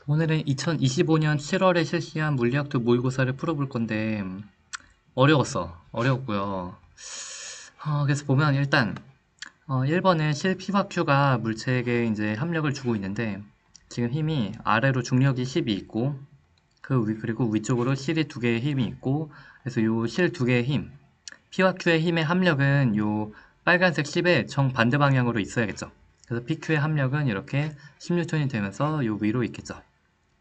오늘은 2025년 7월에 실시한 물리학도 모의고사를 풀어볼 건데 어려웠고요. 그래서 보면 일단 1번은 실 P와 Q가 물체에게 이제 합력을 주고 있는데 지금 힘이 아래로 중력이 10이 있고 그리고 위쪽으로 실이 두 개의 힘이 있고 그래서 요 실 두 개의 힘 P와 Q의 힘의 합력은 요 빨간색 10의 정반대 방향으로 있어야겠죠. 그래서 PQ의 합력은 이렇게 10N이 되면서 요 위로 있겠죠.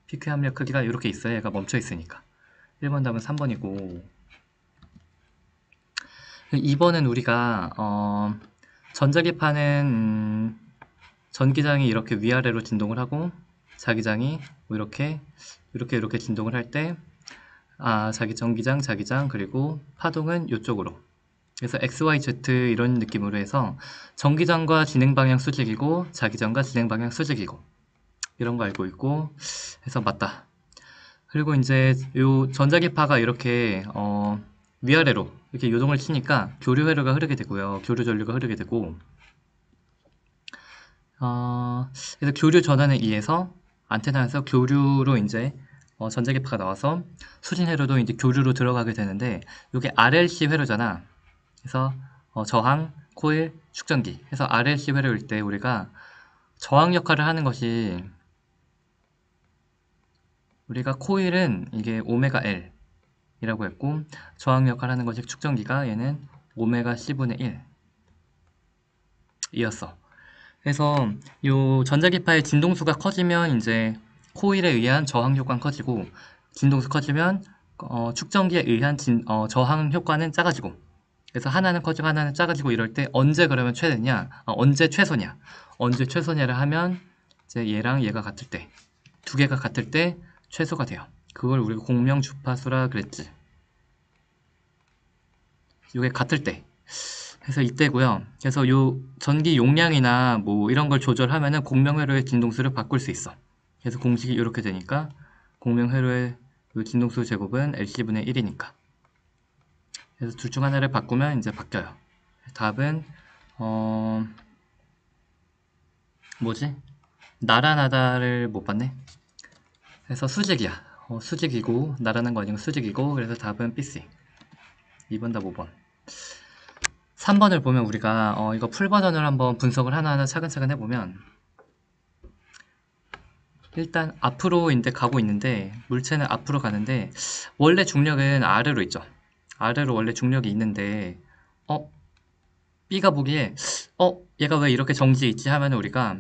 PQ 합력 크기가 이렇게 있어야 얘가 멈춰 있으니까. 1번 답은 3번이고 2번은 우리가 전자기파는 전기장이 이렇게 위아래로 진동을 하고 자기장이 뭐 이렇게 진동을 할 때 자기 자기장 그리고 파동은 이쪽으로 그래서 XYZ 이런 느낌으로 해서 전기장과 진행 방향 수직이고 자기장과 진행 방향 수직이고 이런 거 알고 있고 해서 맞다. 그리고 이제 요 전자기파가 이렇게 위아래로 이렇게 요동을 치니까 교류 회로가 흐르게 되고요. 교류 전류가 흐르게 되고 그래서 교류 전환에 의해서 안테나에서 교류로 이제 전자기파가 나와서 수진 회로도 이제 교류로 들어가게 되는데 이게 RLC 회로잖아. 그래서 저항, 코일, 축전기. 그래서 RLC 회로일 때 우리가 저항 역할을 하는 것이 우리가 코일은 이게 오메가 L 이라고 했고 저항 역할을 하는 것이 축전기가 얘는 오메가 C분의 1 이었어. 그래서 요 전자기파의 진동수가 커지면 이제 코일에 의한 저항 효과는 커지고 진동수 커지면 축전기에 의한 저항 효과는 작아지고 그래서 하나는 커지고 하나는 작아지고 이럴 때 언제 그러면 최대냐 언제 최소냐 언제 최소냐를 하면 이제 얘랑 얘가 같을 때 두 개가 같을 때 최소가 돼요. 그걸 우리가 공명 주파수라 그랬지. 이게 같을 때 그래서 이때고요. 그래서 요 전기 용량이나 뭐 이런 걸 조절하면은 공명회로의 진동수를 바꿀 수 있어. 그래서 공식이 이렇게 되니까 공명회로의 요 진동수 제곱은 LC분의 1이니까. 그래서 둘 중 하나를 바꾸면 이제 바뀌어요. 답은 뭐지? 나라나다를 못 봤네. 그래서 수직이야. 수직이고 나라는 거 아니고 수직이고 그래서 답은 BC. 2번 답 5번. 3번을 보면 우리가 이거 풀 버전을 한번 분석을 하나하나 차근차근 해보면 일단 앞으로 이제 가고 있는데 물체는 앞으로 가는데 원래 중력은 아래로 있죠. 아래로 원래 중력이 있는데 어 B가 보기에 얘가 왜 이렇게 정지해 있지 하면 우리가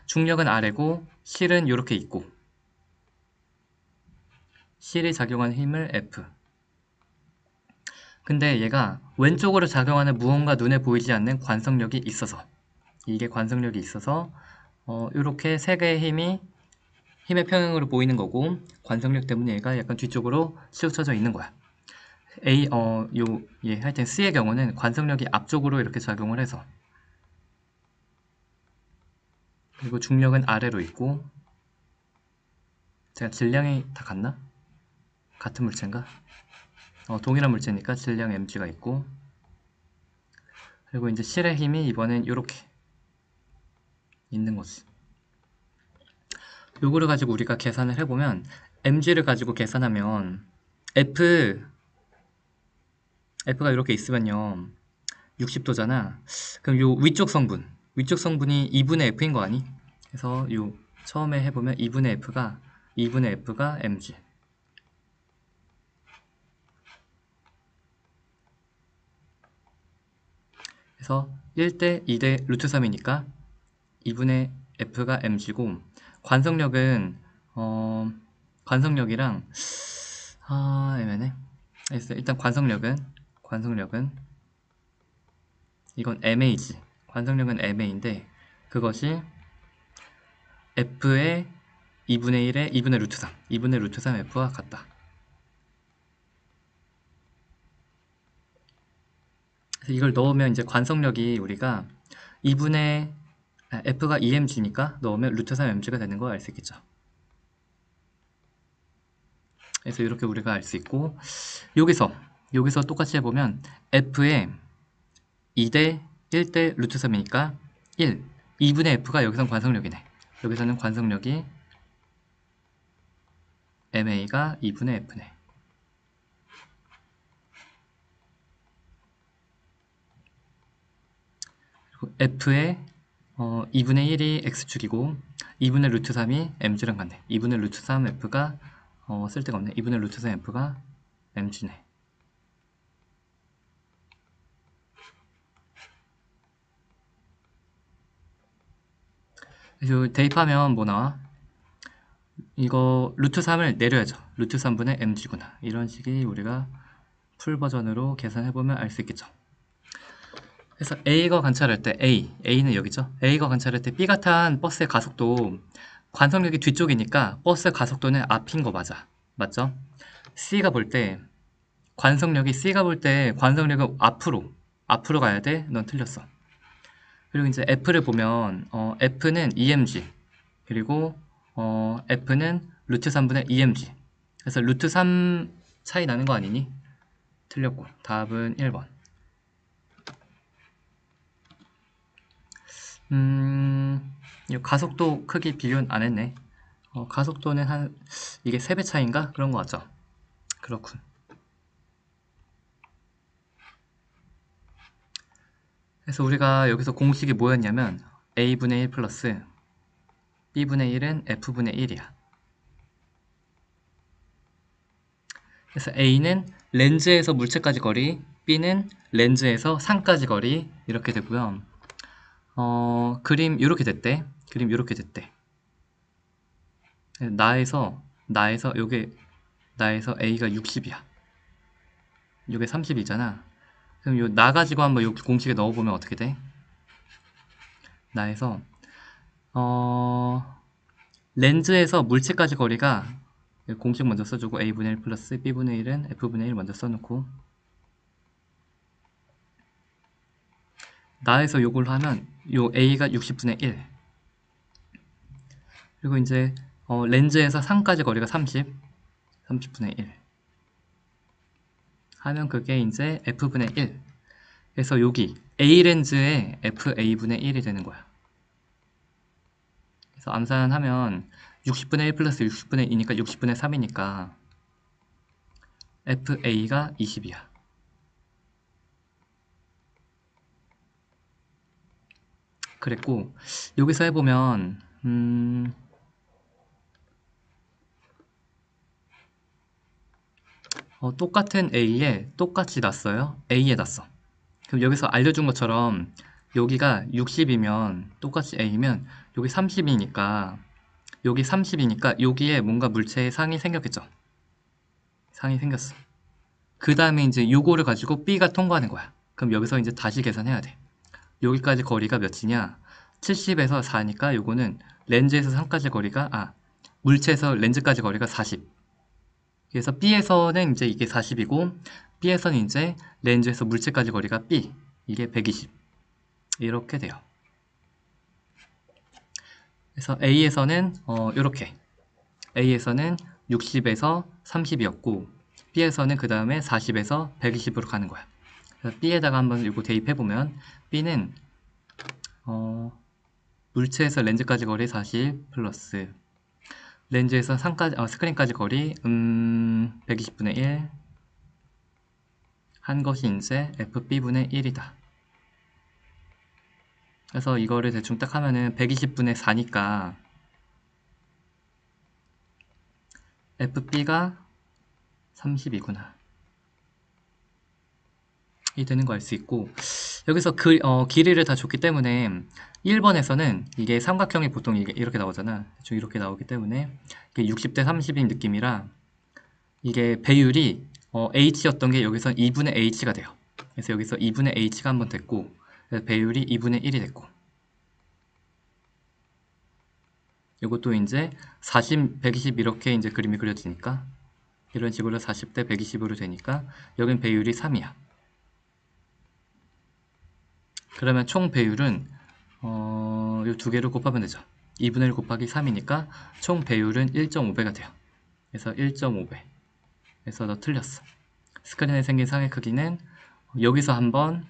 중력은 아래고 실은 이렇게 있고 실이 작용하는 힘을 F 근데 얘가 왼쪽으로 작용하는 무언가 눈에 보이지 않는 관성력이 있어서 이게 관성력이 있어서 이렇게 세 개의 힘의 평형으로 보이는 거고 관성력 때문에 얘가 약간 뒤쪽으로 치우쳐져 있는 거야. 하여튼 C의 경우는 관성력이 앞쪽으로 이렇게 작용을 해서 그리고 중력은 아래로 있고 제가 질량이 다 같나? 같은 물체인가? 동일한 물체니까 질량 mg가 있고 그리고 이제 실의 힘이 이번엔 이렇게 있는 거지. 요거를 가지고 우리가 계산을 해보면 mg를 가지고 계산하면 F가 이렇게 있으면요 60도잖아. 그럼 요 위쪽 성분이 2분의 F인 거 아니? 그래서 요 처음에 해보면 2분의 F가 mg. 그래서 1대 2대 루트 3이니까 2분의 F가 mg고 관성력은 관성력이랑 애매네. 그래서 일단 관성력은 이건 MA지. 관성력은 MA인데 그것이 F의 2분의 1의 2분의 루트 3 2분의 루트 3 F와 같다. 그래서 이걸 넣으면 이제 관성력이 우리가 2분의 F가 2mg니까 넣으면 루트 3mg가 되는 거 알 수 있겠죠. 그래서 이렇게 우리가 알 수 있고 여기서 똑같이 해보면 F의 2대 1대 루트 3이니까 1 2분의 F가 여기선 관성력이네. 여기서는 관성력이 MA가 2분의 F네. 그리고 F의 2분의 1이 X축이고 2분의 루트 3이 MG랑 같네. 2분의 루트 3 F가 쓸데가 없네. 2분의 루트 3 F가 MG네. 그래서 대입하면 뭐 나와? 이거 루트 3을 내려야죠. 루트 3분의 mg구나. 이런 식이 우리가 풀 버전으로 계산해보면 알 수 있겠죠. 그래서 A가 관찰할 때 A는 여기죠. A가 관찰할 때 B가 탄 버스의 가속도 관성력이 뒤쪽이니까 버스의 가속도는 앞인 거 맞죠? C가 볼 때 C가 볼 때 관성력은 앞으로 가야 돼. 넌 틀렸어. 그리고 이제 F를 보면 F는 EMG 그리고 F는 루트 3분의 EMG. 그래서 루트 3 차이 나는 거 아니니? 틀렸고 답은 1번. 이 가속도 크기 비교는 안 했네. 가속도는 한 이게 3배 차이인가? 그런 거 같죠? 그렇군. 그래서 우리가 여기서 공식이 뭐였냐면 A분의 1 플러스 B분의 1은 F분의 1이야. 그래서 A는 렌즈에서 물체까지 거리, B는 렌즈에서 상까지 거리 이렇게 되고요. 그림 이렇게 됐대. 나에서 A가 60이야. 요게 30이잖아. 그럼 요 나 가지고 한번 요 공식에 넣어보면 어떻게 돼? 나에서 렌즈에서 물체까지 거리가 공식 먼저 써주고 A분의 1 플러스 B분의 1은 F분의 1 먼저 써놓고 나에서 요걸 하면 요 A가 60분의 1 그리고 이제 렌즈에서 상까지 거리가 30분의 1 하면 그게 이제 F분의 1 그래서 여기 A렌즈에 FA분의 1이 되는 거야. 그래서 암산하면 60분의 1 플러스 60분의 2니까 60분의 3이니까 FA가 20이야. 그랬고 여기서 해보면 똑같은 A에 똑같이 났어요. A에 났어. 그럼 여기서 알려준 것처럼 여기가 60이면 똑같이 A면 여기 30이니까 여기에 뭔가 물체의 상이 생겼겠죠. 상이 생겼어. 그 다음에 이제 요거를 가지고 B가 통과하는 거야. 그럼 여기서 이제 다시 계산해야 돼. 여기까지 거리가 몇이냐? 70에서 4니까 요거는 렌즈에서 상까지 거리가 물체에서 렌즈까지 거리가 40. 그래서 B에서는 이제 이게 40이고 B에서는 이제 렌즈에서 물체까지 거리가 B. 이게 120. 이렇게 돼요. 그래서 A에서는 이렇게 A에서는 60에서 30이었고 B에서는 그 다음에 40에서 120으로 가는 거야. 그래서 B에다가 한번 이거 대입해보면 B는 물체에서 렌즈까지 거리 40 플러스 렌즈에서 스크린까지 거리 120분의 1 한 것이 이제 FB분의 1이다. 그래서 이거를 대충 딱 하면은 120분의 4니까 FB가 30이구나. 이 되는 거 알 수 있고 여기서 길이를 다 줬기 때문에 1번에서는 이게 삼각형이 보통 이렇게 나오잖아. 대충 이렇게 나오기 때문에 이게 60대 30인 느낌이라 이게 배율이 H였던 게 여기서 2분의 H가 돼요. 그래서 여기서 2분의 H가 한번 됐고 그래서 배율이 2분의 1이 됐고 이것도 이제 40, 120 이렇게 이제 그림이 그려지니까 이런 식으로 40대 120으로 되니까 여긴 배율이 3이야. 그러면 총 배율은 이 두 개를 곱하면 되죠. 2분의 1 곱하기 3이니까 총 배율은 1.5배가 돼요. 그래서 1.5배. 그래서 너 틀렸어. 스크린에 생긴 상의 크기는 여기서 한 번,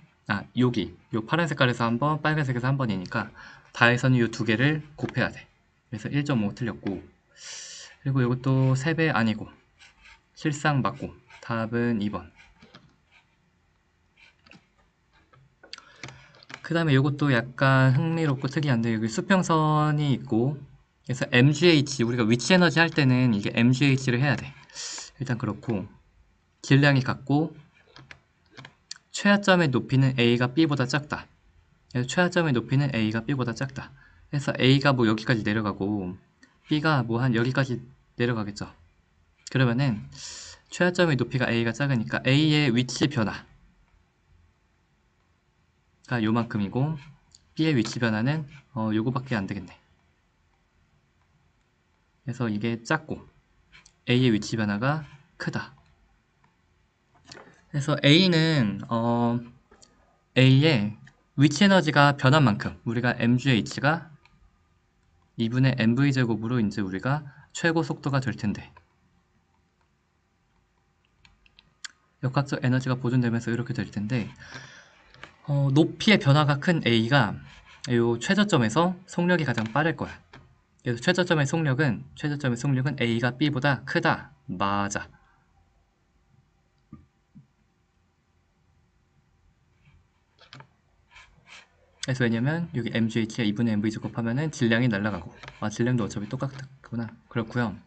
여기 요 파란 색깔에서 한 번, 빨간색에서 한 번이니까 다해서는 이 두 개를 곱해야 돼. 그래서 1.5 틀렸고 그리고 이것도 3배 아니고 실상 맞고 답은 2번. 그 다음에 이것도 약간 흥미롭고 특이한데 여기 수평선이 있고 그래서 MGH 우리가 위치 에너지 할 때는 이게 MGH를 해야 돼. 일단 그렇고 질량이 같고 최하점의 높이는 A가 B보다 작다. 그래서 최하점의 높이는 A가 B보다 작다. 그래서 A가 뭐 여기까지 내려가고 B가 뭐 한 여기까지 내려가겠죠. 그러면은 최하점의 높이가 A가 작으니까 A의 위치 변화가 요만큼이고 B의 위치 변화는 요거밖에 안 되겠네. 그래서 이게 작고 A의 위치 변화가 크다. 그래서 A는 A의 위치 에너지가 변한 만큼 우리가 mgh가 2분의 mv제곱으로 이제 우리가 최고 속도가 될 텐데 역학적 에너지가 보존되면서 이렇게 될 텐데 높이의 변화가 큰 A가 이 최저점에서 속력이 가장 빠를 거야. 그래서 최저점의 속력은 A가 B보다 크다. 맞아. 그래서 왜냐면 여기 mgh가 2분의 mv제곱 하면은 질량이 날아가고 질량도 어차피 똑같구나. 그렇고요.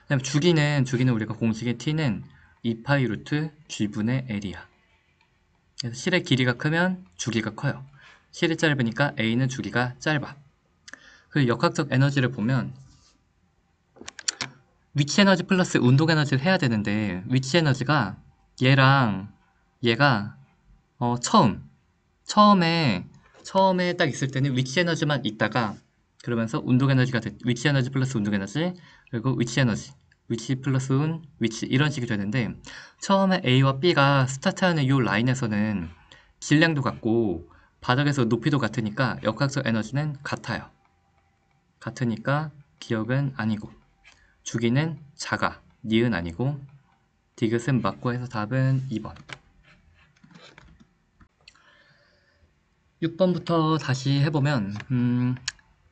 그다음에 주기는 우리가 공식의 t는 2파이 루트 g분의 l이야. 그래서 실의 길이가 크면 주기가 커요. 실이 짧으니까 A는 주기가 짧아. 그리고 역학적 에너지를 보면 위치 에너지 플러스 운동 에너지를 해야 되는데 위치 에너지가 얘랑 얘가 처음에 딱 있을 때는 위치 에너지만 있다가 그러면서 운동 에너지가 위치 에너지 플러스 운동 에너지 그리고 위치 에너지 위치 플러스 위치 이런 식이 되는데 처음에 A와 B가 스타트하는 이 라인에서는 질량도 같고 바닥에서 높이도 같으니까 역학적 에너지는 같아요. 같으니까 기억은 아니고 주기는 작아, 니은 아니고 디귿은 맞고 해서 답은 2번. 6번부터 다시 해보면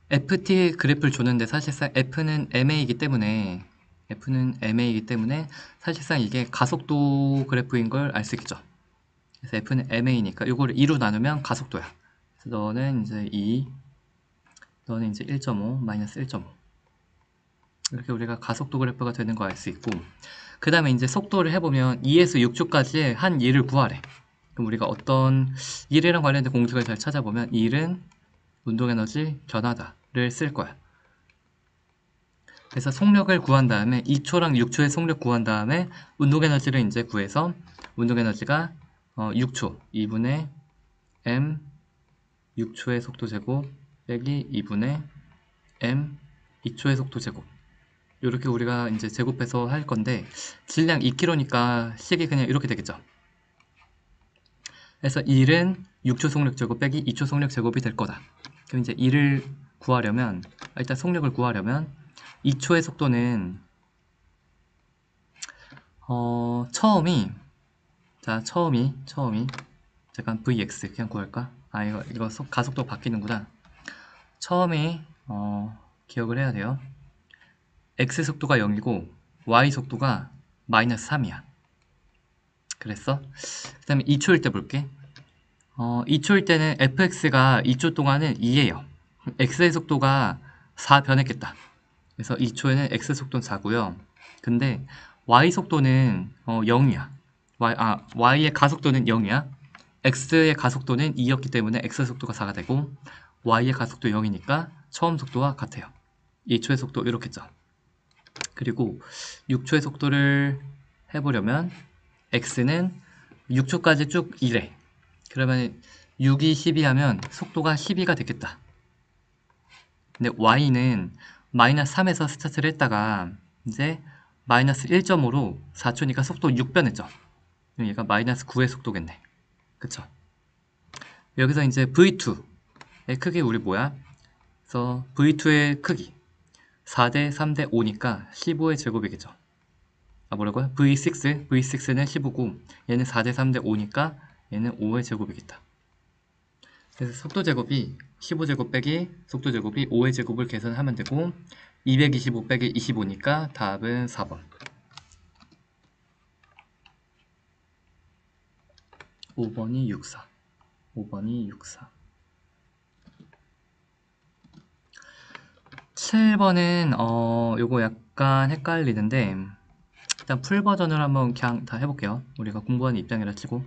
FT 그래프를 줬는데 사실상 F는 MA이기 때문에 사실상 이게 가속도 그래프인 걸 알 수 있겠죠. 그래서 F는 MA니까 이거를 2로 나누면 가속도야. 그래서 너는 이제 2, 너는 이제 1.5, 마이너스 1.5 이렇게 우리가 가속도 그래프가 되는 거 알 수 있고 그 다음에 이제 속도를 해보면 2에서 6초까지 한 1을 구하래. 그럼 우리가 어떤 1이랑 관련된 공식을 잘 찾아보면 1은 운동에너지 변화다를 쓸 거야. 그래서 속력을 구한 다음에 2초랑 6초의 속력 구한 다음에 운동에너지를 이제 구해서 운동에너지가 6초 2분의 m 6초의 속도 제곱 빼기 2분의 m 2초의 속도 제곱 이렇게 우리가 이제 제곱해서 할 건데 질량 2kg니까 식이 그냥 이렇게 되겠죠. 그래서 1은 6초 속력 제곱 빼기 2초 속력 제곱이 될 거다. 그럼 이제 1을 구하려면 일단 속력을 구하려면 2초의 속도는 처음이 잠깐 vx 그냥 구할까? 이거 가속도 바뀌는구나. 처음이 기억을 해야 돼요. x 속도가 0이고 y 속도가 마이너스 3이야. 그랬어? 그 다음에 2초일 때 볼게. 2초일 때는 fx가 2초 동안은 2예요. x의 속도가 4 변했겠다. 그래서 2초에는 x 속도는 4고요. 근데 y 속도는 0이야. y의 가속도는 0이야. x의 가속도는 2였기 때문에 x 속도가 4가 되고 y의 가속도 0이니까 처음 속도와 같아요. 2초의 속도 이렇게죠. 그리고 6초의 속도를 해보려면 x는 6초까지 쭉 이래. 그러면 6이 12 하면 속도가 12가 되겠다. 근데 y는 마이너스 3에서 스타트를 했다가 이제 마이너스 1.5로 4초니까 속도 6변했죠. 얘가 마이너스 9의 속도겠네. 그쵸? 여기서 이제 V2의 크기 우리 뭐야? 그래서 V2의 크기 4대 3대 5니까 15의 제곱이겠죠. 뭐라고요? V6는 15고 얘는 4대 3대 5니까 얘는 5의 제곱이겠다. 그래서 속도 제곱이 15제곱 빼기 속도 제곱이 5의 제곱을 계산하면 되고 225 빼기 25니까 답은 4번. 5번이 64. 5번이 64. 7번은 요거 약간 헷갈리는데 일단 풀 버전을 한번 그냥 다 해볼게요. 우리가 공부하는 입장이라 치고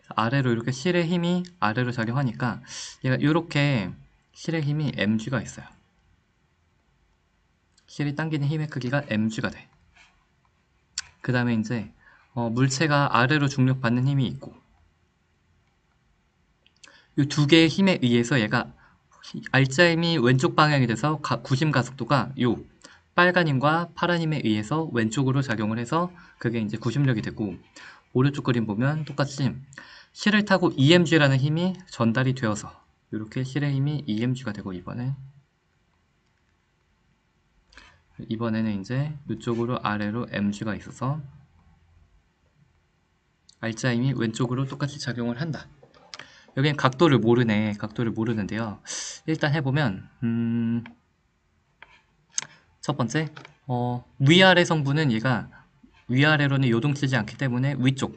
아래로 이렇게 실의 힘이 아래로 작용하니까 얘가 이렇게 실의 힘이 mg가 있어요. 실이 당기는 힘의 크기가 mg가 돼. 그 다음에 이제 물체가 아래로 중력받는 힘이 있고 이 두 개의 힘에 의해서 얘가 알짜힘이 왼쪽 방향이 돼서 구심 가속도가 요 빨간 힘과 파란 힘에 의해서 왼쪽으로 작용을 해서 그게 이제 구심력이 되고 오른쪽 그림 보면 똑같이 실을 타고 EMG라는 힘이 전달이 되어서 이렇게 실의 힘이 EMG가 되고 이번에는 이제 이쪽으로 아래로 MG가 있어서 알짜 힘이 왼쪽으로 똑같이 작용을 한다. 여기는 각도를 모르는데요. 일단 해보면 첫 번째 위아래 성분은 얘가 위아래로는 요동치지 않기 때문에 위쪽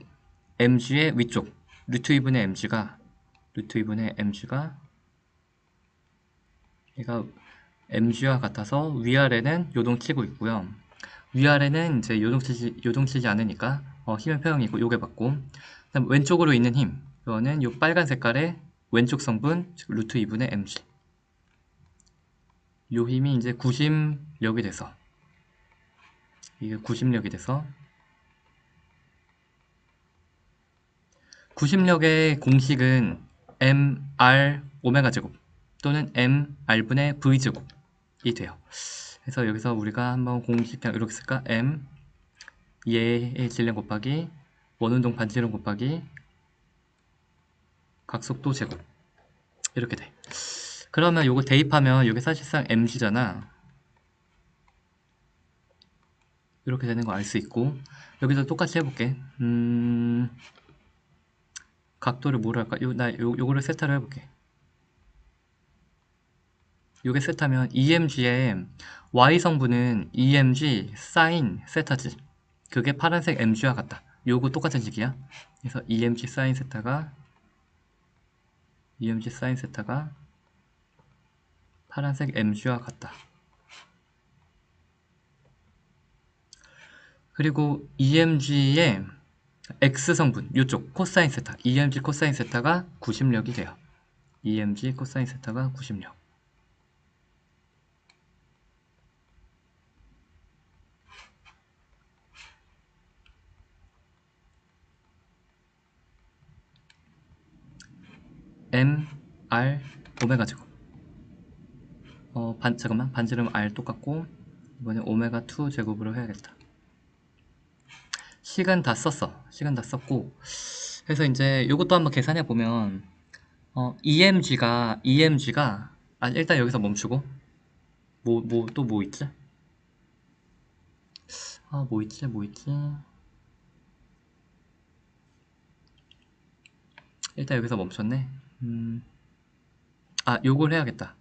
mg의 위쪽 루트 2분의 mg가 얘가 mg와 같아서 위아래는 요동치고 있고요. 위아래는 이제 요동치지 않으니까 힘의 표형이고 요게 받고 그다음 왼쪽으로 있는 힘 이거는 요 빨간 색깔의 왼쪽 성분 즉 루트 2분의 mg 요 힘이 이제 구심력이 돼서 이게 구심력이 돼서 구심력의 공식은 mr 오메가 제곱 또는 mr분의 v제곱이 돼요. 그래서 여기서 우리가 한번 공식 그냥 이렇게 쓸까? m 얘의 질량 곱하기 원운동 반지름 곱하기 각속도 제곱 이렇게 돼. 그러면 요거 대입하면 이게 사실상 mg잖아. 이렇게 되는 거 알 수 있고 여기서 똑같이 해볼게. 각도를 뭐로 할까? 요거를 세타를 해볼게. 요게 세타면 EMG의 Y 성분은 EMG 사인 세타지. 그게 파란색 MG와 같다. 요거 똑같은 식이야. 그래서 EMG 사인 세타가 파란색 MG와 같다. 그리고 EMG의 X 성분, 요쪽 코사인 세타, EMG 코사인 세타가 구심력이 돼요. EMG 코사인 세타가 구심력. M, R, 오메가 제곱. 잠깐만, 반지름 R 똑같고 이번에 오메가 2 제곱으로 해야겠다. 시간 다 썼고 그래서 이제 이것도 한번 계산해 보면 EMG가 일단 여기서 멈추고 또 뭐 있지? 뭐 있지? 일단 여기서 멈췄네. 요걸 해야겠다.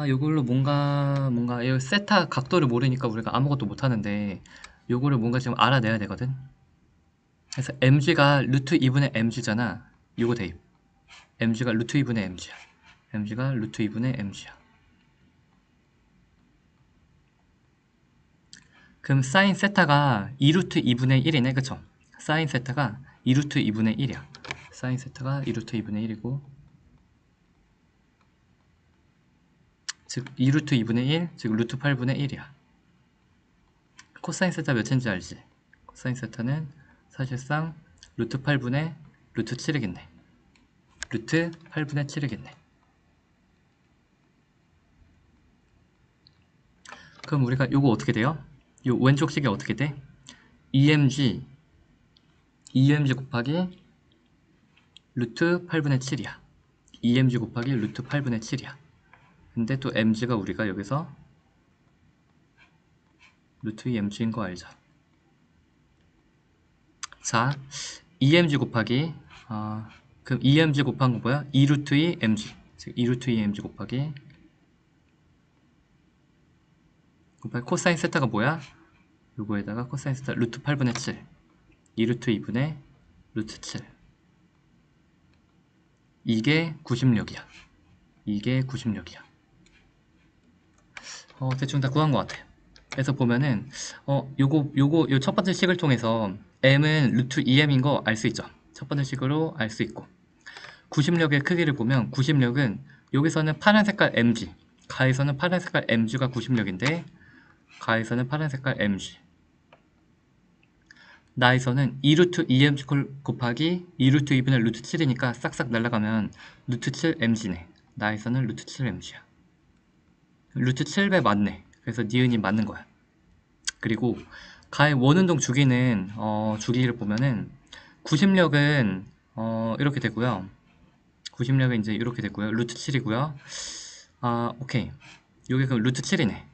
요걸로 뭔가 이 세타 각도를 모르니까 우리가 아무것도 못하는데 요거를 뭔가 지금 알아내야 되거든. 그래서 mg가 루트 2분의 mg잖아. 요거 대입. mg가 루트 2분의 mg야. mg가 루트 2분의 mg야. 그럼 사인 세타가 2루트 2분의 1이네. 그쵸? 사인 세타가 2루트 2분의 1이야. 사인 세타가 2루트 2분의 1이고 즉 2루트 2분의 1, 즉 루트 8분의 1이야. 코사인 세타 몇인지 알지? 코사인 세타는 사실상 루트 8분의 루트 7이겠네. 루트 8분의 7이겠네. 그럼 우리가 요거 어떻게 돼요? 요 왼쪽 식이 어떻게 돼? EMG 곱하기 루트 8분의 7이야. EMG 곱하기 루트 8분의 7이야. 근데 또 MG가 우리가 여기서 루트 EMG인 거 알죠? 자, EMG 곱하기 그럼 2mg 곱한 거 뭐야? 2루트 2mg. 즉 2루트 2mg 곱하기 코사인 세타가 뭐야? 요거에다가 코사인 세타 루트 8분의 7 2루트 2분의 루트 7 이게 90력이야. 이게 90력이야. 대충 다 구한 것 같아. 그래서 보면은 요 첫 번째 식을 통해서 m은 루트 2m인 거 알 수 있죠. 첫 번째 식으로 알 수 있고 90력의 크기를 보면 90력은 여기서는 파란 색깔 mg 가에서는 파란 색깔 mg가 90력인데 가에서는 파란 색깔 mg 나에서는 2루트 2mg 곱하기 2루트 2분의 루트 7이니까 싹싹 날아가면 루트 7mg네. 나에서는 루트 7mg야. 루트 7배 맞네. 그래서 니은이 맞는 거야. 그리고 가의 원운동 주기는 주기를 보면은 90력은 이렇게 되고요. 90력은 이제 이렇게 됐고요. 루트 7이고요. 오케이. 여기 그럼 루트 7이네.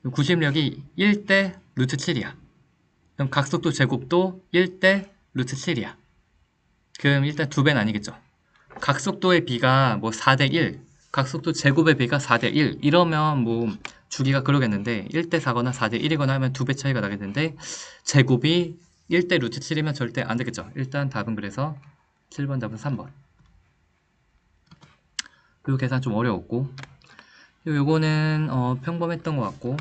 90력이 1대 루트 7이야. 그럼 각속도 제곱도 1대 루트 7이야. 그럼 일단 2배는 아니겠죠. 각속도의 비가 뭐 4대 1, 각속도 제곱의 비가 4대 1 이러면 뭐 주기가 그러겠는데 1대 4거나 4대 1이거나 하면 2배 차이가 나겠는데 제곱이 1대 루트 7이면 절대 안 되겠죠. 일단 답은 그래서 7번 답은 3번. 이 계산 좀 어려웠고 요거는 평범했던 것 같고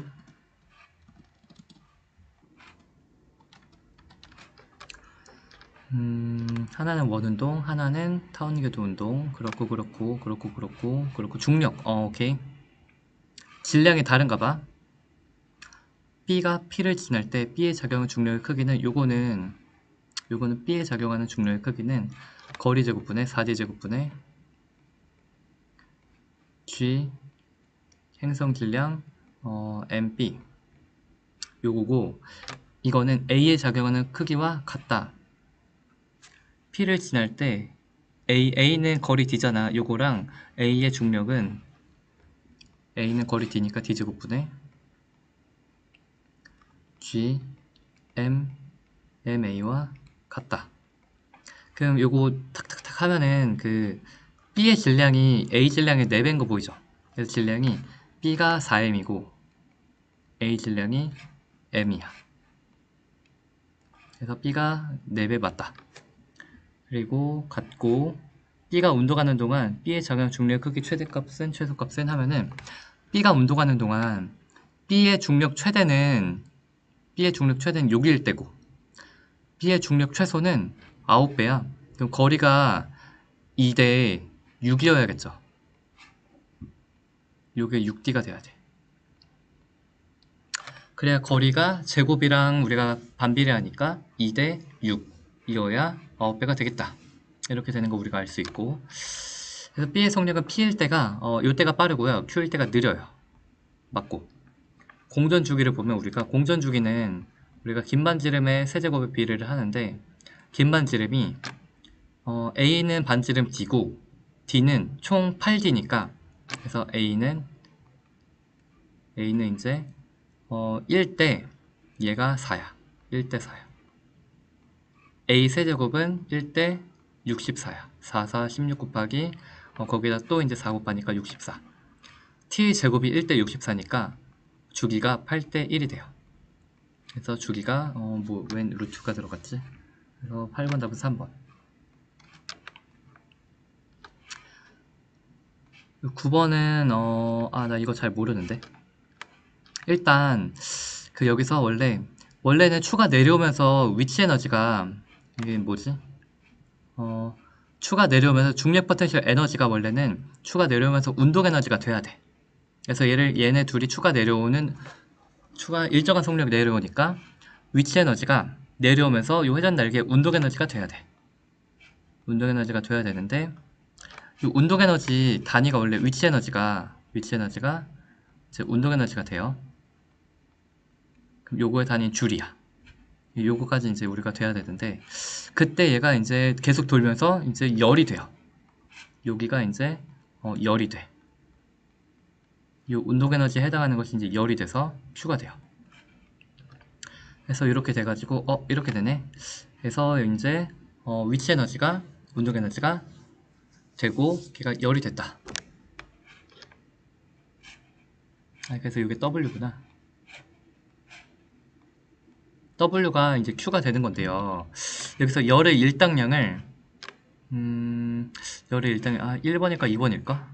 하나는 원운동, 하나는 타운교도 운동. 그렇고 중력. 오케이. 질량이 다른가 봐. B가 P를 지날 때 B의 작용하는 중력의 크기는 요거는 B에 작용하는 중력의 크기는 거리 제곱분의 4D 제곱분의 G 행성 질량 MB 요거고 이거는 A에 작용하는 크기와 같다. P를 지날 때 A는 거리 D잖아. 요거랑 A의 중력은 A는 거리 D니까 D제곱분의 G MA와 같다. 그럼 요거 탁탁탁 하면은 그 B의 질량이 A 질량의 4배인 거 보이죠? 그래서 질량이 B가 4m이고 A 질량이 m이야. 그래서 B가 4배 맞다. 그리고 같고 B가 운동하는 동안 B의 작용 중력의 크기 최대값은 최소값은 하면은 B가 운동하는 동안 B의 중력 최대는 요기일 때고 B의 중력 최소는 9배야. 그럼 거리가 2대 6이어야겠죠. 요게 6D가 돼야 돼. 그래야 거리가 제곱이랑 우리가 반비례하니까 2대 6이어야 9배가 되겠다. 이렇게 되는 거 우리가 알 수 있고 그래서 B의 속력은 P일 때가 요 때가 빠르고요. Q일 때가 느려요. 맞고 공전 주기를 보면 우리가 공전 주기는 우리가 긴 반지름의 세제곱의 비례를 하는데 긴 반지름이 A는 반지름 D고 D는 총 8D니까 그래서 A는 이제 1대 얘가 4야. 1대 4야. A 세제곱은 1대 64야. 4, 4, 16 곱하기 거기다 또 이제 4 곱하니까 64. T 제곱이 1대 64니까 주기가 8대 1이 돼요. 그래서 주기가 웬 루트가 들어갔지? 그래서 8번 답은 3번. 9번은 나 이거 잘 모르는데. 일단 그 여기서 원래는 추가 내려오면서 위치 에너지가 이게 뭐지? 추가 내려오면서 중력 포텐셜 에너지가 원래는 추가 내려오면서 운동 에너지가 돼야 돼. 그래서 얘네 둘이 추가 일정한 속력이 내려오니까 위치 에너지가 내려오면서 이 회전 날개의 운동 에너지가 돼야 돼. 운동 에너지가 돼야 되는데 이 운동 에너지 단위가 원래 위치 에너지가 이제 운동 에너지가 돼요. 그럼 요거의 단위는 줄이야. 요거까지 이제 우리가 돼야 되는데 그때 얘가 이제 계속 돌면서 이제 열이 돼요. 여기가 이제 열이 돼. 이 운동 에너지에 해당하는 것이 이제 열이 돼서 Q가 돼요. 그래서 이렇게 돼가지고 이렇게 되네. 그래서 이제 위치 에너지가 운동 에너지가 되고 걔가 열이 됐다. 그래서 이게 W구나. W가 이제 Q가 되는 건데요. 여기서 열의 일당량을 열의 일당량 1번일까 2번일까?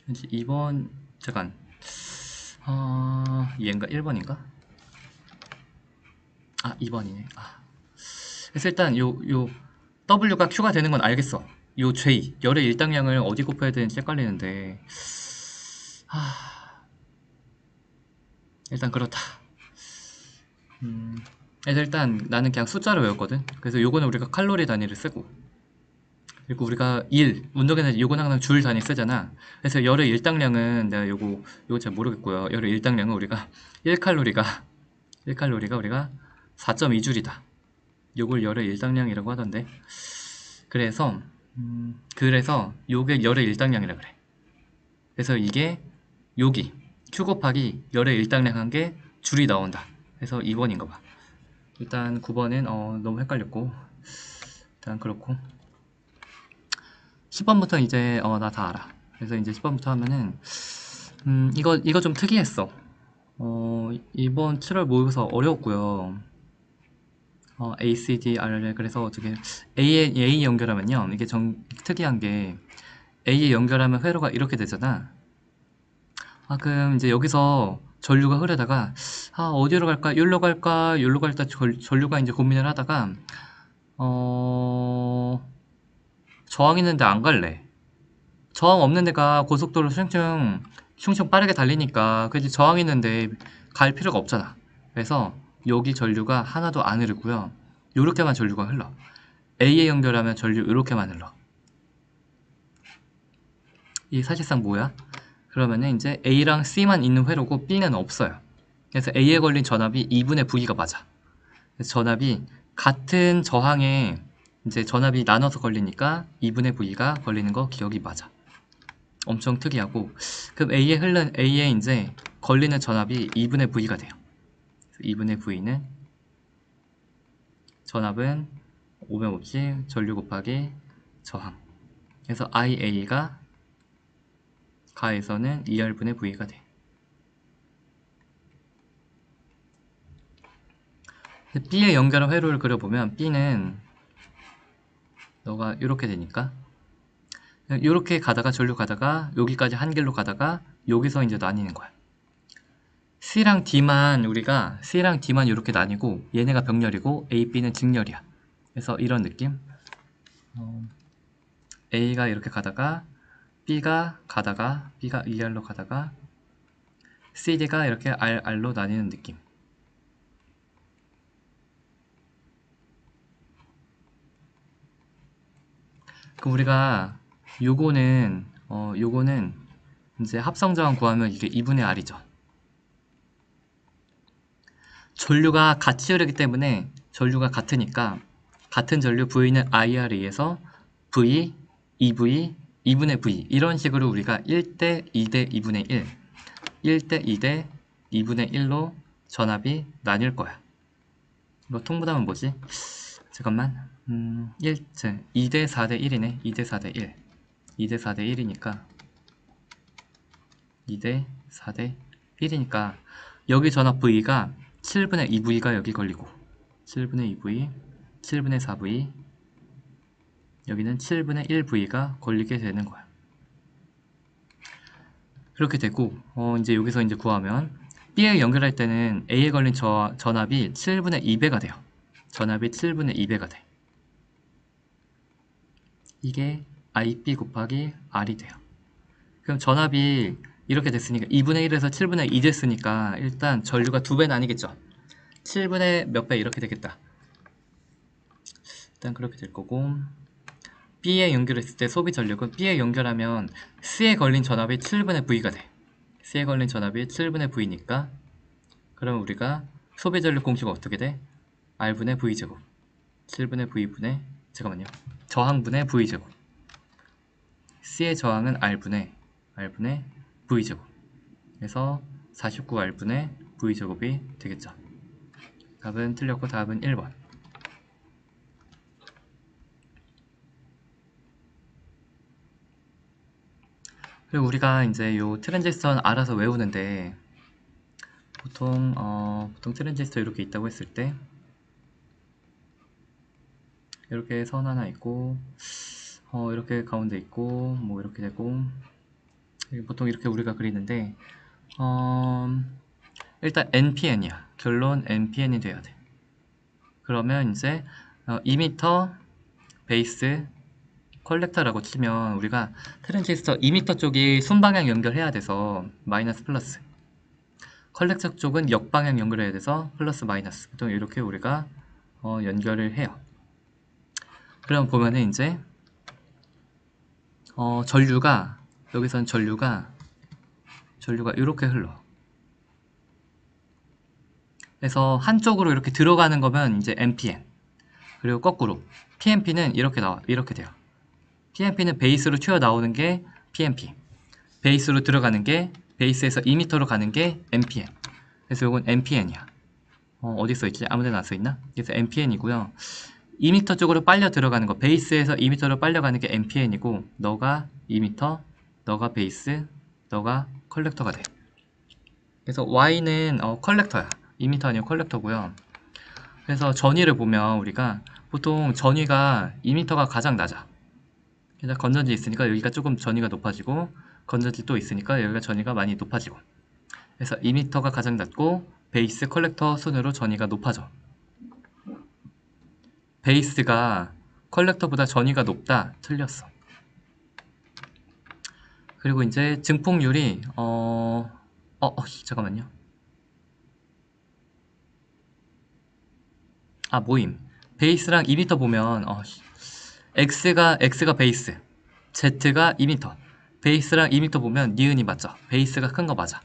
현재 2번 잠깐 얘인가 1번인가? 2번이네. 그래서 일단 요 W가 Q가 되는 건 알겠어. 요 J 열의 일당량을 어디 곱해야 되는지 헷갈리는데 일단 그렇다. 그래서 일단 나는 그냥 숫자로 외웠거든. 그래서 요거는 우리가 칼로리 단위를 쓰고, 그리고 우리가 운동에는 요건 항상 줄 단위 쓰잖아. 그래서 열의 일당량은 내가 요거 잘 모르겠고요. 열의 일당량은 우리가 1칼로리가 우리가 4.2줄이다. 요걸 열의 일당량이라고 하던데. 그래서 요게 열의 일당량이라 그래. 그래서 이게 여기 Q 곱하기 열의 일당량 한 게 줄이 나온다. 그래서 2번인가 봐. 일단 9번은 너무 헷갈렸고, 일단 그렇고 10번부터 이제 나 다 알아. 그래서 이제 10번부터 하면은 이거 좀 특이했어. 이번 7월 모의고사 어려웠고요. ACD, 그래서 어떻게 A 연결하면요, 이게 특이한 게 A에 연결하면 회로가 이렇게 되잖아. 그럼 이제 여기서 전류가 흐르다가 어디로 갈까? 여기로 갈까? 여기로 갈까? 전류가 이제 고민을 하다가 저항 있는데 안 갈래. 저항 없는 데가 고속도로 슝슝 빠르게 달리니까 그지, 저항 있는데 갈 필요가 없잖아. 그래서 여기 전류가 하나도 안 흐르고요. 요렇게만 전류가 흘러. A에 연결하면 전류 이렇게만 흘러. 이 사실상 뭐야? 그러면은 이제 A랑 C만 있는 회로고 B는 없어요. 그래서 A에 걸린 전압이 2분의 V가 맞아. 그래서 전압이 같은 저항에 이제 전압이 나눠서 걸리니까 2분의 V가 걸리는 거 기억이 맞아. 엄청 특이하고, 그럼 A에 이제 걸리는 전압이 2분의 V가 돼요. 2분의 V는 전압은 오면 없이 전류 곱하기 저항. 그래서 IA가 가에서는 2R분의 V가 돼. B에 연결한 회로를 그려보면 B는 너가 이렇게 되니까 이렇게 가다가 전류 가다가 여기까지 한 길로 가다가 여기서 이제 나뉘는 거야. C랑 D만 이렇게 나뉘고 얘네가 병렬이고 A, B는 직렬이야. 그래서 이런 느낌. A가 이렇게 가다가 B가 2R로 가다가 CD가 이렇게 R로 나뉘는 느낌. 그럼 우리가 요거는 이제 합성저항 구하면 이게 2분의 R이죠. 전류가 같이 흐르기 때문에 전류가 같으니까 같은 전류 V는 IR에 의해서 V, 2V, 2분의 V 이런 식으로 우리가 1대 2대 2분의 1, 1대 2대 2분의 1로 전압이 나뉠 거야. 이거 통분하면 뭐지? 잠깐만. 2대 4대 1이네. 2대 4대 1. 2대 4대 1이니까 2대 4대 1이니까 여기 전압 V가 7분의 2V가 여기 걸리고 7분의 2V, 7분의 4V, 여기는 7분의 1V가 걸리게 되는 거야. 그렇게 되고 이제 여기서 이제 구하면 B에 연결할 때는 A에 걸린 전압이 7분의 2배가 돼요. 전압이 7분의 2배가 돼. 이게 IB 곱하기 R이 돼요. 그럼 전압이 이렇게 됐으니까 2분의 1에서 7분의 2 됐으니까 일단 전류가 2배 나뉘겠죠. 7분의 몇 배 이렇게 되겠다. 일단 그렇게 될 거고, B에 연결했을 때 소비 전력은 B에 연결하면 C에 걸린 전압이 7분의 V가 돼. C에 걸린 전압이 7분의 V니까 그럼 우리가 소비 전력 공식은 어떻게 돼? R분의 V제곱 7분의 V분의 잠깐만요, 저항분의 V제곱. C의 저항은 R분의 V제곱. 그래서 49R분의 V제곱이 되겠죠. 답은 틀렸고 답은 1번. 그리고 우리가 이제 요 트랜지스터는 알아서 외우는데 보통 트랜지스터 이렇게 있다고 했을 때 이렇게 선 하나 있고 이렇게 가운데 있고 뭐 이렇게 되고 보통 이렇게 우리가 그리는데 일단 NPN이야. 결론 NPN이 돼야 돼. 그러면 이제 2m 베이스 컬렉터라고 치면 우리가 트랜지스터 2m 쪽이 순방향 연결해야 돼서 마이너스 플러스, 컬렉터 쪽은 역방향 연결해야 돼서 플러스 마이너스, 보통 이렇게 우리가 연결을 해요. 그럼 보면은 이제 전류가 여기선 전류가 이렇게 흘러. 그래서 한쪽으로 이렇게 들어가는 거면 이제 NPN, 그리고 거꾸로 PNP는 이렇게 나와, 이렇게 돼요. PNP는 베이스로 튀어나오는 게 PNP, 베이스로 들어가는 게 베이스에서 2m로 가는 게 NPN. 그래서 이건 NPN이야. 어디 써있지? 아무데나 써있나? 그래서 NPN이고요. 2m 쪽으로 빨려 들어가는 거, 베이스에서 2m로 빨려가는 게 NPN이고, 너가 2m, 너가 베이스, 너가 컬렉터가 돼. 그래서 Y는 컬렉터야. 2m 아니고 컬렉터고요. 그래서 전위를 보면 우리가 보통 전위가 2m가 가장 낮아. 그래서 건전지 있으니까 여기가 조금 전위가 높아지고, 건전지 또 있으니까 여기가 전위가 많이 높아지고, 그래서 2m가 가장 낮고 베이스 컬렉터 순으로 전위가 높아져. 베이스가 컬렉터보다 전위가 높다. 틀렸어. 그리고 이제 증폭률이 잠깐만요. 모임. 베이스랑 2m 보면 X가 베이스, Z가 2m. 베이스랑 2m 보면 니은이 맞죠. 베이스가 큰 거 맞아.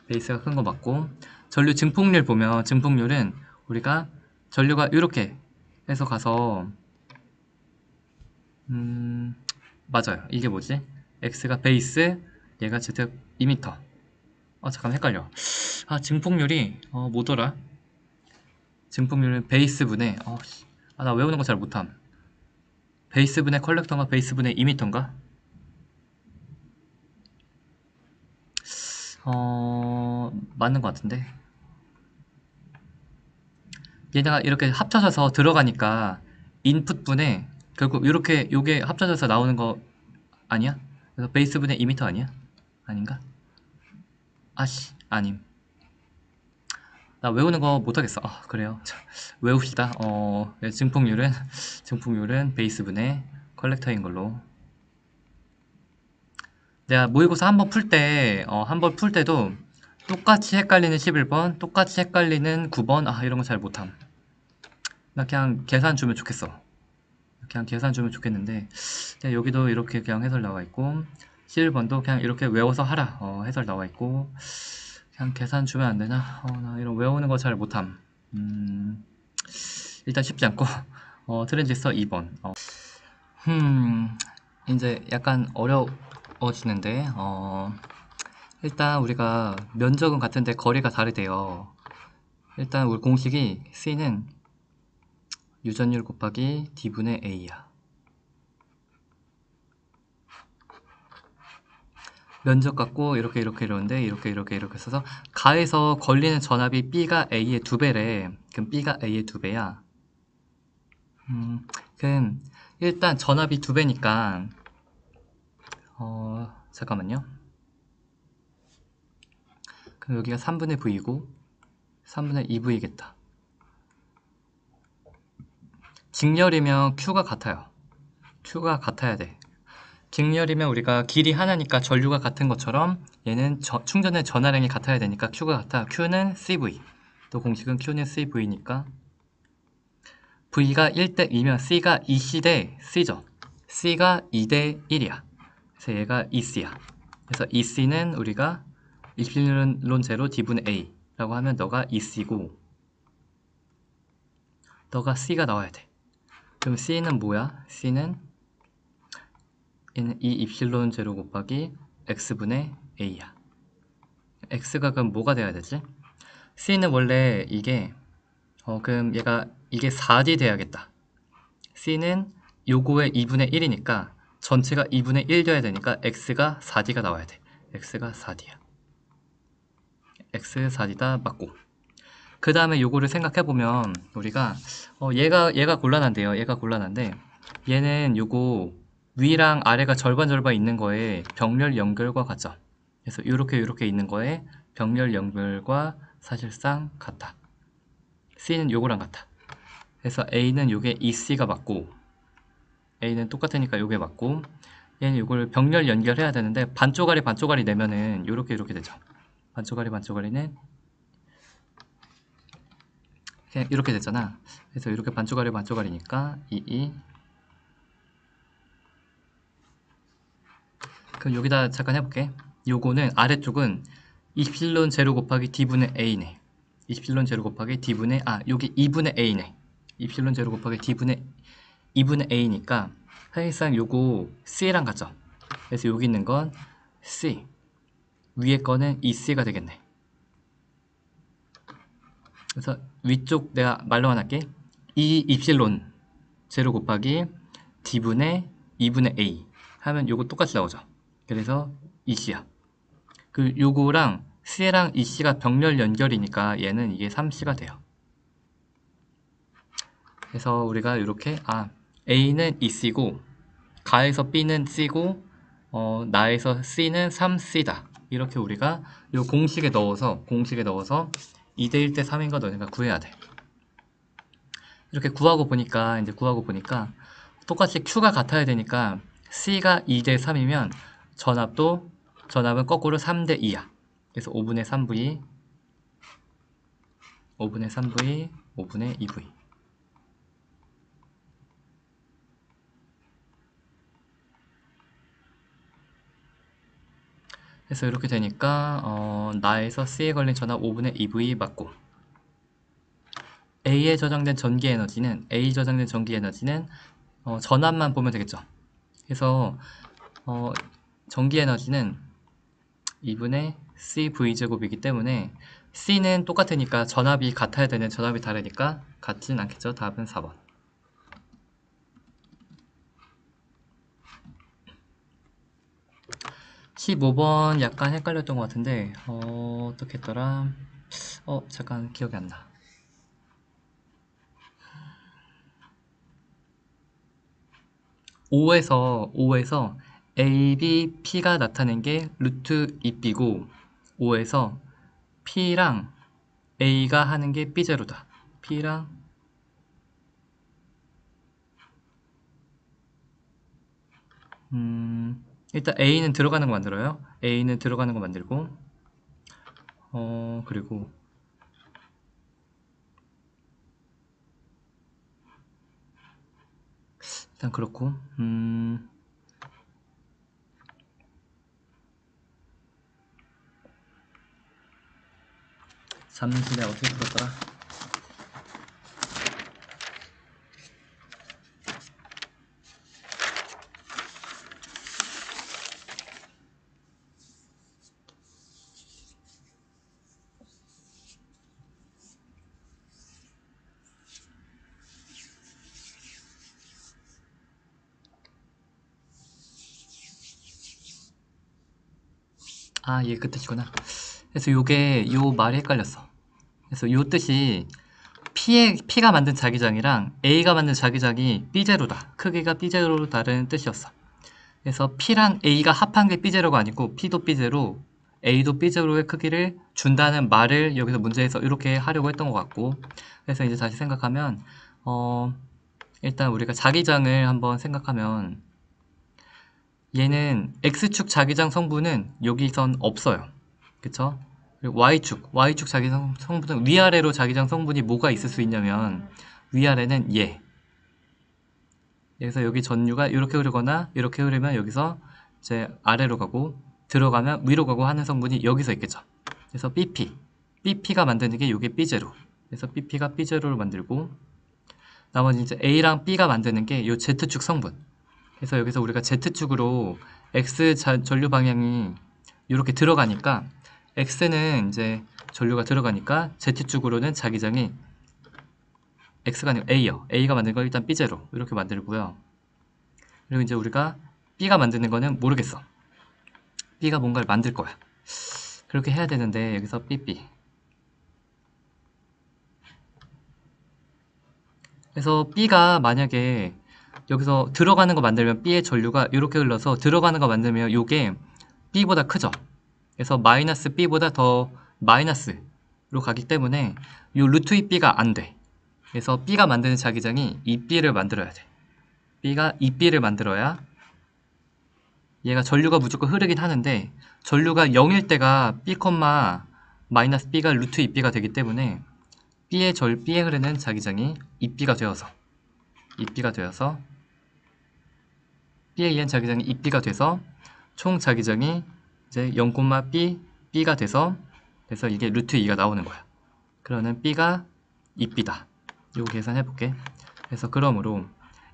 베이스가 큰 거 맞고, 전류 증폭률 보면 증폭률은 우리가 전류가 이렇게 해서 가서 맞아요. 이게 뭐지? X가 베이스, 얘가 Z 2m. 잠깐 헷갈려. 증폭률이 뭐더라? 증폭률은 베이스분의 나 외우는 거 잘 못함. 베이스분의 컬렉터가 베이스분의 2m인가? 맞는 것 같은데. 얘네가 이렇게 합쳐져서 들어가니까 인풋분에 결국 이렇게 요게 합쳐져서 나오는 거 아니야? 그래서 베이스분의 2m 아니야? 아닌가? 아님. 나 외우는 거 못하겠어. 그래요. 자, 외웁시다. 네, 증폭률은 베이스분의 컬렉터인 걸로. 내가 모의고사 한 번 풀 때도 똑같이 헷갈리는 11번, 똑같이 헷갈리는 9번, 이런 거 잘 못함. 나 그냥 계산 주면 좋겠어. 그냥 계산 주면 좋겠는데, 여기도 이렇게 그냥 해설 나와 있고, 11번도 그냥 이렇게 외워서 하라. 해설 나와 있고, 그냥 계산 주면 안 되나? 나 이런 외우는 거 잘 못함. 일단 쉽지 않고, 트랜지스터 2번. 이제 약간 어려워지는데, 일단 우리가 면적은 같은데 거리가 다르대요. 일단 우리 공식이 C는 유전율 곱하기 D분의 A야. 면적 갖고 이렇게 이러는데 이렇게 써서 가에서 걸리는 전압이 B가 A의 2배래. 그럼 B가 A의 2배야. 그럼 일단 전압이 2배니까 잠깐만요. 그럼 여기가 3분의 V고 3분의 2V겠다. 직렬이면 Q가 같아요. Q가 같아야 돼. 직렬이면 우리가 길이 하나니까 전류가 같은 것처럼 얘는 충전의 전하량이 같아야 되니까 Q가 같아. Q는 CV. 또 공식은 Q는 CV니까 V가 1대 2면 C가 2C 대 C죠. C가 2대 1이야. 그래서 얘가 EC야. 그래서 EC는 우리가 입실론 제로 D분의 A 라고 하면 너가 EC고 너가 C가 나와야 돼. 그럼 C는 뭐야? C는 얘는 2 입실론 제로 곱하기 X분의 A야. X가 그럼 뭐가 돼야 되지? C는 원래 이게 그럼 얘가 이게 4D 돼야겠다. C는 요거의 2분의 1이니까 전체가 2분의 1 돼야 되니까 X가 4D가 나와야 돼. X가 4D야. X 4D다 맞고. 그 다음에 요거를 생각해보면 우리가 얘가 곤란한데요. 얘가 곤란한데 얘는 요거 위랑 아래가 절반 있는 거에 병렬 연결과 같죠. 그래서 요렇게 있는 거에 병렬 연결과 사실상 같아. C는 요거랑 같아. 그래서 A는 요게 EC가 맞고 A는 똑같으니까 요게 맞고 얘는 요걸 병렬 연결해야 되는데 반쪽알이 내면은 요렇게 되죠. 반쪽알이는 그냥 이렇게 됐잖아. 그래서 이렇게 반쪽알이니까 2. 그럼 여기다 잠깐 해볼게. 요거는 아래쪽은 이플silon 제로 곱하기 d분의 a네. 이플silon 제로 곱하기 d분의 여기 2분의 a네. 이플silon 제로 곱하기 d분의 2분의 a니까 사실상 요거 c랑 같죠. 그래서 여기 있는 건 c, 위에 거는 2c가 되겠네. 그래서 위쪽 내가 말로만 할게. 이 이플silon 제로 곱하기 d분의 2분의 a 하면 요거 똑같이 나오죠. 그래서 EC야. 그 요거랑 C랑 EC가 병렬 연결이니까 얘는 이게 3C가 돼요. 그래서 우리가 이렇게 A는 EC고 가에서 B는 C고 나에서 C는 3C다. 이렇게 우리가 요 공식에 넣어서 2대 1대 3인가 너네가 구해야 돼. 이렇게 구하고 보니까 똑같이 Q가 같아야 되니까 C가 2대 3이면 전압은 거꾸로 3대 2야. 그래서 5분의 3V, 5분의 2V. 그래서 이렇게 되니까 나에서 C에 걸린 전압 5분의 2V 맞고 A에 저장된 전기 에너지는 전압만 보면 되겠죠. 그래서 전기 에너지는 2분의 CV제곱이기 때문에 C는 똑같으니까 전압이 같아야 되는 전압이 다르니까 같진 않겠죠. 답은 4번. 15번 약간 헷갈렸던 것 같은데 어떻게 했더라? 잠깐 기억이 안 나. 5에서 A, B, P가 나타낸 게 루트 2B고 5에서 P랑 A가 하는 게 B제로다. P랑 일단 A는 들어가는 거 만들어요. A는 들어가는 거 만들고 그리고 일단 그렇고 잠시 내가 어떻게 풀었더라? 얘 그 뜻이구나. 그래서 요 말이 헷갈렸어. 그래서 요 뜻이 P가 만든 자기장이랑 A가 만든 자기장이 B제로다. 크기가 B제로로 다른 뜻이었어. 그래서 P랑 A가 합한 게 B제로가 아니고 P도 B제로, A도 B제로의 크기를 준다는 말을 여기서 문제에서 이렇게 하려고 했던 것 같고, 그래서 이제 다시 생각하면 일단 우리가 자기장을 한번 생각하면 얘는 X축 자기장 성분은 여기선 없어요. 그쵸? 그리고 Y축 자기장 성분은 위아래로 자기장 성분이 뭐가 있을 수 있냐면 위아래는 얘. 그래서 여기 전류가 이렇게 흐르거나 이렇게 흐르면 여기서 이제 아래로 가고 들어가면 위로 가고 하는 성분이 여기서 있겠죠. 그래서 BP가 만드는 게 이게 B제로. 그래서 BP가 B제로를 만들고 나머지 이제 A랑 B가 만드는 게 이 Z축 성분. 그래서 여기서 우리가 Z축으로 X 전류 방향이 이렇게 들어가니까 X는 이제 전류가 들어가니까 Z축으로는 자기장이 X가 아니고 A요. A가 만든 거 일단 B제로 이렇게 만들고요. 그리고 이제 우리가 B가 만드는 거는 모르겠어. B가 뭔가를 만들 거야. 그렇게 해야 되는데 여기서 BB. 그래서 B가 만약에 여기서 들어가는 거 만들면 B의 전류가 이렇게 흘러서 들어가는 거 만들면 이게 B보다 크죠. 그래서 마이너스 B보다 더 마이너스로 가기 때문에 이 루트 2B가 안 돼. 그래서 B가 만드는 자기장이 2B를 만들어야 돼. B가 2B를 만들어야 얘가 전류가 무조건 흐르긴 하는데 전류가 0일 때가 B, 마이너스 B가 루트 2B가 되기 때문에 B에 흐르는 자기장이 2B가 되어서 B에 의한 자기장이 2B가 돼서 총 자기장이 이제 0, B가 돼서 그래서 이게 루트 2가 나오는 거야. 그러면 B가 2B다. 이거 계산해 볼게. 그래서 그러므로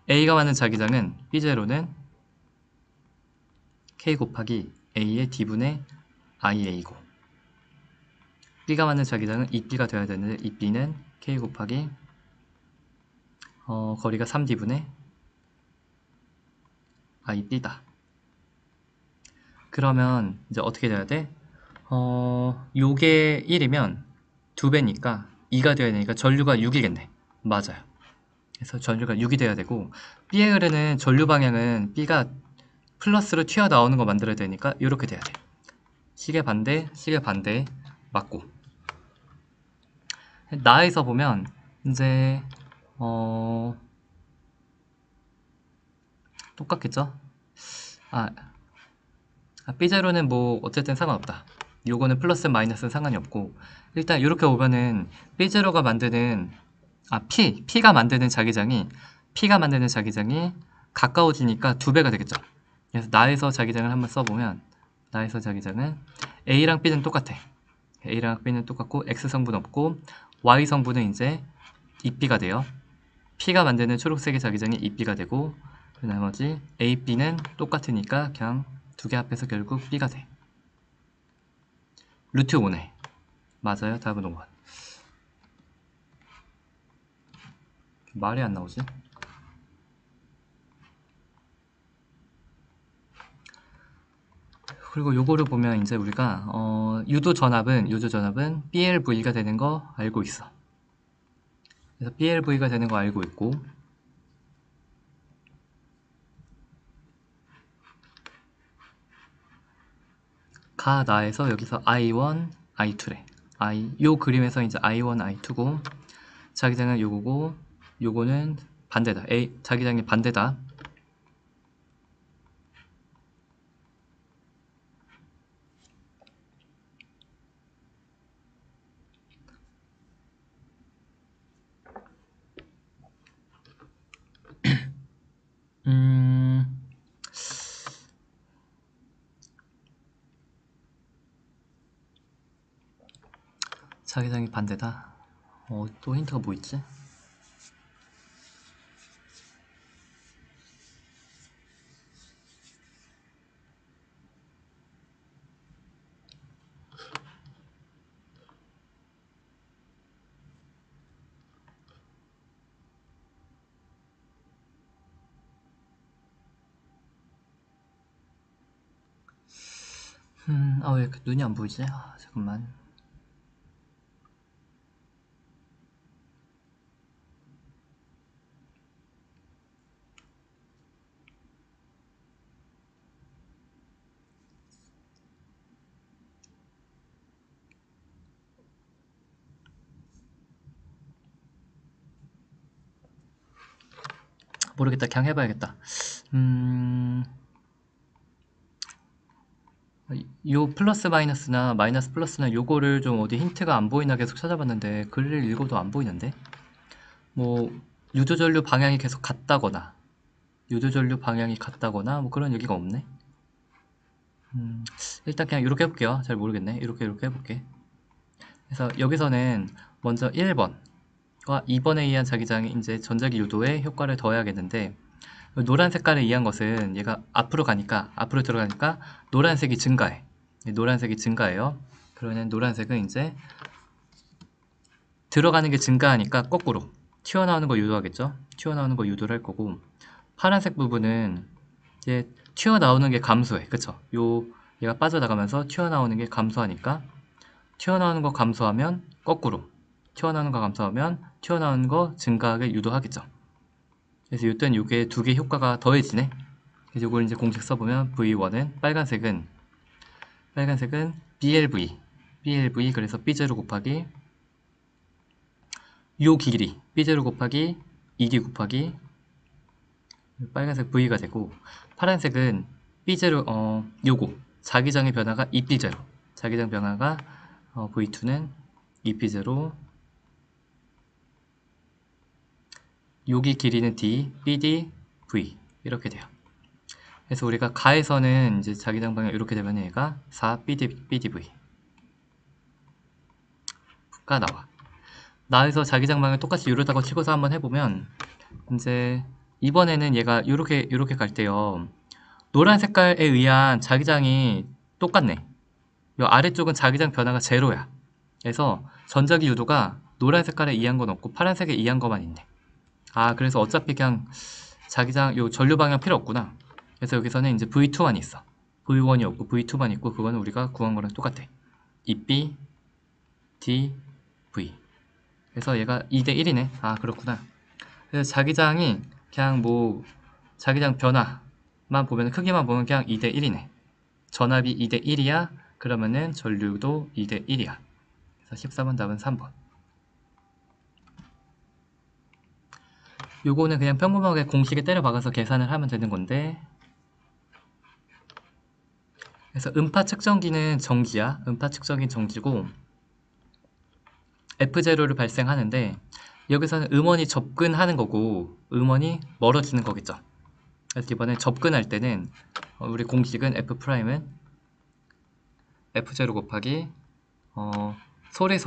A가 만든 자기장은 B제로는 K 곱하기 A의 D분의 IA고 B가 만든 자기장은 2B가 되어야 되는데 2B는 K 곱하기 거리가 3D분의 IB다. 그러면 이제 어떻게 돼야 돼? 요게 1이면 2배니까 2가 되어야 되니까 전류가 6이겠네. 맞아요. 그래서 전류가 6이 돼야 되고 B에 흐르는 전류 방향은 B가 플러스로 튀어나오는 거 만들어야 되니까 이렇게 돼야 돼. 시계 반대 맞고 나에서 보면 이제 똑같겠죠? B제로는 뭐 어쨌든 상관없다. 요거는 플러스 마이너스는 상관이 없고 일단 이렇게 보면은 B제로가 만드는 P가 만드는 자기장이 가까워지니까 2배가 되겠죠. 그래서 나에서 자기장을 한번 써보면 나에서 자기장은 A랑 B는 똑같아. A랑 B는 똑같고 X성분 없고 Y성분은 이제 2B가 돼요. P가 만드는 초록색의 자기장이 2B가 되고 그 나머지 A, B는 똑같으니까 그냥 두 개 합해서 결국 B가 돼. 루트 5네. 맞아요. 답은 5번. 말이 안 나오지? 그리고 요거를 보면 이제 우리가 유도 전압은 BLV가 되는 거 알고 있어. 그래서 BLV가 되는 거 알고 있고 나에서 여기서 I1, I2래. 요 그림에서 이제 I1, I2고 자기장은 요거고 요거는 반대다. 자기장이 반대다. 자기장이 반대다. 또 힌트가 뭐 있지? 왜 이렇게 눈이 안 보이지? 잠깐만. 모르겠다. 그냥 해봐야겠다. 요 플러스 마이너스나 마이너스 플러스나 요거를 좀 어디 힌트가 안 보이나 계속 찾아봤는데 글을 읽어도 안 보이는데 뭐 유도전류 방향이 계속 같다거나 뭐 그런 얘기가 없네. 일단 그냥 이렇게 해볼게요. 잘 모르겠네. 이렇게 해볼게. 그래서 여기서는 먼저 1번과 2번에 의한 자기장이 이제 전자기 유도에 효과를 더해야겠는데 노란 색깔에 의한 것은 얘가 앞으로 들어가니까 노란색이 증가해. 노란색이 증가해요. 그러면 노란색은 이제 들어가는 게 증가하니까 거꾸로 튀어나오는 거 유도하겠죠. 튀어나오는 거 유도를 할 거고, 파란색 부분은 이제 튀어나오는 게 감소해. 그쵸? 얘가 빠져나가면서 튀어나오는 게 감소하니까, 튀어나오는 거 감소하면 거꾸로, 튀어나오는 거 감소하면 튀어나오는 거 증가하게 유도하겠죠. 그래서 이때는 이게 두 개 효과가 더해지네. 그래서 이걸 이제 공식 써보면 V1은 빨간색은 BLV 그래서 B0 곱하기 요 길이 B0 곱하기 2D 곱하기 빨간색 V가 되고, 파란색은 B0 요거 자기장의 변화가 2B0, 자기장 변화가 V2는 2B0, 여기 길이는 D, BD, V 이렇게 돼요. 그래서 우리가 가에서는 이제 자기장 방향 이렇게 되면 얘가 4BDV가 나와. 나에서 자기장 방향 똑같이 이러다가 치고서 한번 해보면, 이제 이번에는 얘가 이렇게 갈 때요, 노란 색깔에 의한 자기장이 똑같네. 이 아래쪽은 자기장 변화가 제로야. 그래서 전자기 유도가 노란 색깔에 의한 건 없고 파란색에 의한 것만 있네. 그래서 어차피 그냥 자기장 요 전류 방향 필요 없구나. 그래서 여기서는 이제 V2만 있어. V1이 없고 V2만 있고, 그거는 우리가 구한 거랑 똑같아. 2B, D, V. 그래서 얘가 2대 1이네. 그렇구나. 그래서 자기장이 그냥 뭐 자기장 변화만 보면, 크기만 보면 그냥 2대 1이네. 전압이 2대 1이야. 그러면은 전류도 2대 1이야. 그래서 14번 답은 3번. 요거는 그냥 평범하게 공식에 때려 박아서 계산을 하면 되는 건데, 그래서 음파 측정기는 정지야. 음파 측정기는 정지고 F0를 발생하는데, 여기서는 음원이 접근하는 거고 음원이 멀어지는 거겠죠. 그래서 이번에 접근할 때는 우리 공식은 F'은 F0 곱하기 소리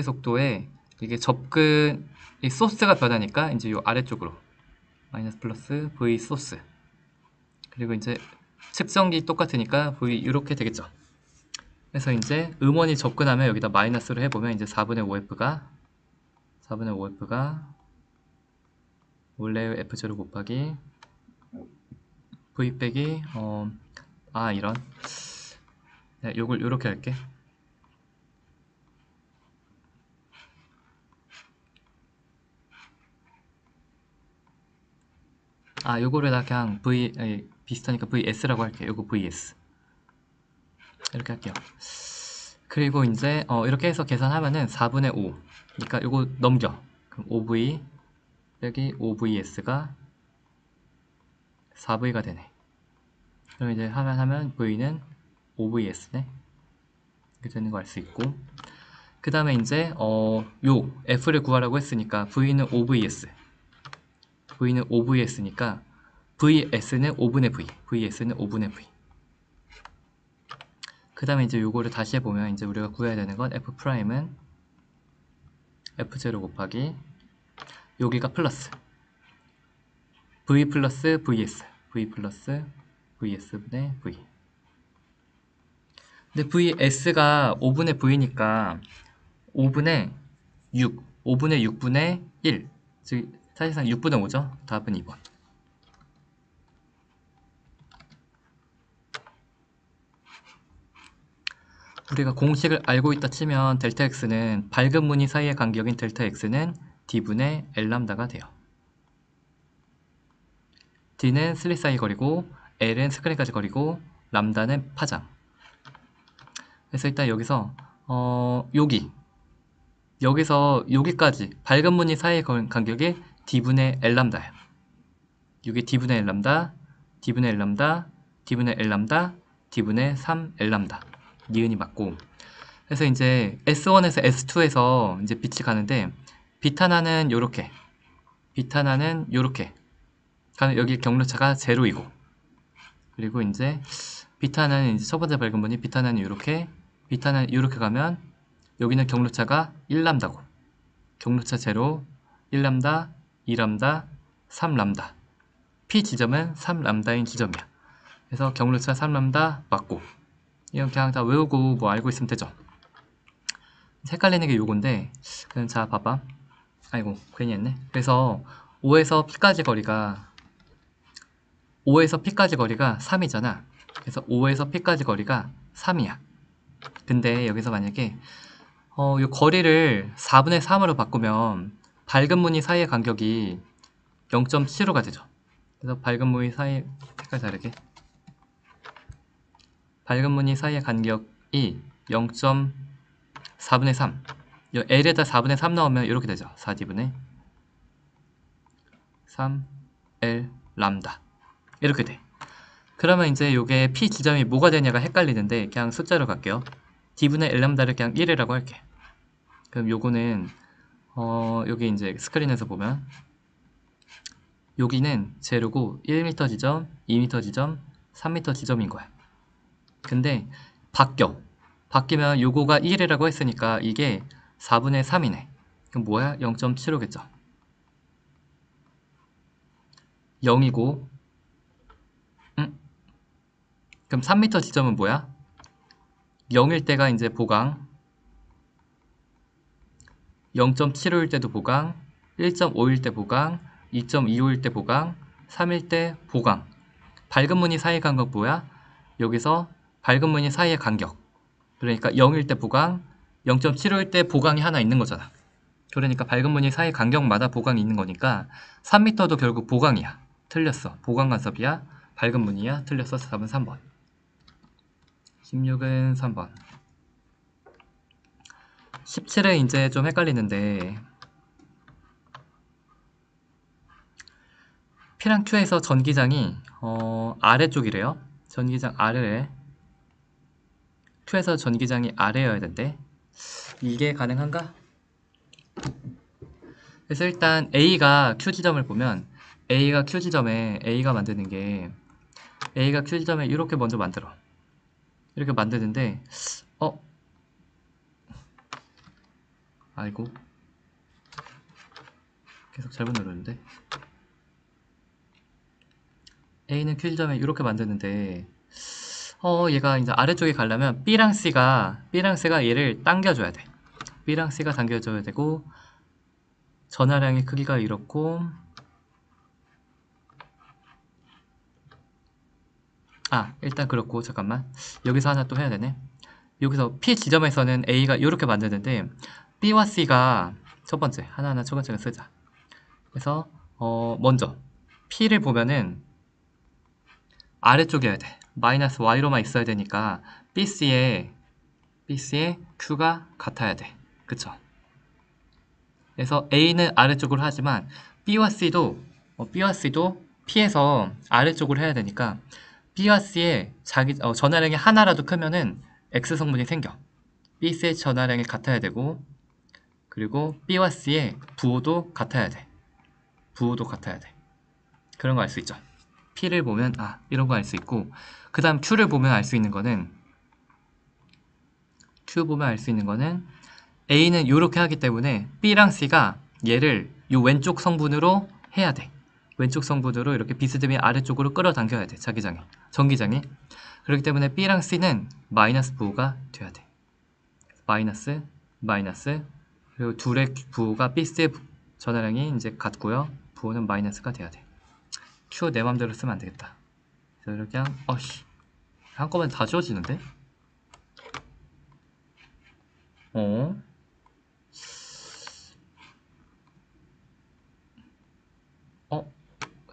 속도에 이게 접근, 이 소스가 변하니까 이제 요 아래쪽으로 마이너스 플러스 V 소스, 그리고 이제 측정기 똑같으니까 V 이렇게 되겠죠. 그래서 이제 음원이 접근하면 여기다 마이너스로 해보면 이제 4분의 5F가 원래 F0 곱하기 V 빼기 이런, 요걸 요렇게 할게. 요거를 나 그냥 비슷하니까 VS라고 할게요. 요거 VS 이렇게 할게요. 그리고 이제 이렇게 해서 계산하면은 4분의 5, 그러니까 요거 넘겨. 그럼 5V 빼기 5VS가 4V가 되네. 그럼 이제 하면 V는 5VS네. 이렇게 되는 거 알 수 있고, 그 다음에 이제 요 F를 구하라고 했으니까 V는 5VS니까 VS는 5분의 V. 그 다음에 이제 요거를 다시 해보면 이제 우리가 구해야 되는 건 F'은 F0 곱하기 여기가 플러스 V 플러스 VS분의 V. 근데 VS가 5분의 V니까 5분의 6분의 1, 즉 사실상 6분의 5죠. 답은 2번. 우리가 공식을 알고 있다 치면 델타 X는 밝은 무늬 사이의 간격인 델타 X는 D분의 L람다가 돼요. D는 슬릿 사이 거리고 L은 스크린까지 거리고 람다는 파장. 그래서 일단 여기서 여기서 여기까지 밝은 무늬 사이의 간격이 D분의 L람다예요. 이게 D분의 L람다, D분의 L람다, D분의 L람다, D분의 3L람다. 니은이 맞고, 그래서 이제 S1에서 S2에서 이제 빛이 가는데, 빛 하나는 요렇게, 가는, 여기 경로차가 제로이고, 그리고 이제 빛 하나는 이제 첫 번째 밝은 무늬, 빛 하나는 요렇게, 빛 하나는 요렇게 가면 여기는 경로차가 1람다고, 경로차 제로, 1람다, 2람다, 3람다. P 지점은 3람다인 지점이야. 그래서 경로차 3람다 맞고, 이건 그냥 다 외우고 뭐 알고 있으면 되죠. 헷갈리는 게 요건데, 그럼 자 봐봐. 아이고 괜히 했네. 그래서 O에서 P까지 거리가 3이잖아. 그래서 O에서 P까지 거리가 3이야. 근데 여기서 만약에 요 거리를 4분의 3으로 바꾸면 밝은 무늬 사이의 간격이 0.75가 되죠. 그래서 밝은 무늬 사이 색깔 다르게 밝은 무늬 사이의 간격이 0.4분의 3 L에다 4분의 3 넣으면 이렇게 되죠. 4D분의 3L 람다 이렇게 돼. 그러면 이제 요게 P 지점이 뭐가 되냐가 헷갈리는데 그냥 숫자로 갈게요. D분의 L 람다를 그냥 1이라고 할게. 그럼 요거는 여기 이제 스크린에서 보면 여기는 제로고 1m 지점, 2m 지점, 3m 지점인 거야. 근데 바뀌면 요거가 1이라고 했으니까 이게 4분의 3이네. 그럼 뭐야? 0.75겠죠. 0이고 그럼 3m 지점은 뭐야? 0일 때가 이제 보강, 0.75일 때도 보강, 1.5일 때 보강, 2.25일 때 보강, 3일 때 보강. 밝은 무늬 사이의 간격 뭐야? 여기서 밝은 무늬 사이의 간격. 그러니까 0일 때 보강, 0.75일 때 보강이 하나 있는 거잖아. 그러니까 밝은 무늬 사이 간격마다 보강이 있는 거니까 3m도 결국 보강이야. 틀렸어. 보강 간섭이야. 밝은 무늬야. 틀렸어. 답은 3번. 16은 3번. 17은 이제 좀 헷갈리는데 P랑 Q에서 전기장이 아래쪽이래요. 전기장 아래에 Q에서 전기장이 아래여야 된대. 이게 가능한가? 그래서 일단 A가 Q 지점을 보면 A가 Q 지점에 A가 만드는 게 A가 Q 지점에 이렇게 먼저 만들어. 이렇게 만드는데 아이고 계속 잘못 누르는데 A는 Q 지점에 이렇게 만드는데 얘가 이제 아래쪽에 가려면 B랑 C가 얘를 당겨줘야 돼. B랑 C가 당겨줘야 되고 전하량의 크기가 이렇고 일단 그렇고 잠깐만 여기서 하나 또 해야 되네. 여기서 P 지점에서는 A가 이렇게 만드는데 B와 C가 첫 번째 하나하나 초간책을 쓰자. 그래서 먼저 P를 보면은 아래쪽이어야 돼. 마이너스 Y로만 있어야 되니까 BC에 Q가 같아야 돼. 그쵸? 그래서 A는 아래쪽으로 하지만 B와 C도 P에서 아래쪽으로 해야 되니까 B와 C의 전하량이 하나라도 크면은 X성분이 생겨. BC의 전하량이 같아야 되고 그리고 B와 C의 부호도 같아야 돼. 그런 거 알 수 있죠. P를 보면 이런 거 알 수 있고 그 다음 Q를 보면 알 수 있는 거는 A는 이렇게 하기 때문에 B랑 C가 얘를 요 왼쪽 성분으로 해야 돼. 왼쪽 성분으로 이렇게 비스듬히 아래쪽으로 끌어당겨야 돼. 전기장이. 그렇기 때문에 B랑 C는 마이너스 부호가 돼야 돼. 마이너스 그리고 둘의 부호가 BC의 전하량이 이제 같고요. 부호는 마이너스가 돼야 돼. Q 내 맘대로 쓰면 안 되겠다. 그래서 이렇게 한꺼번에 다 지워지는데?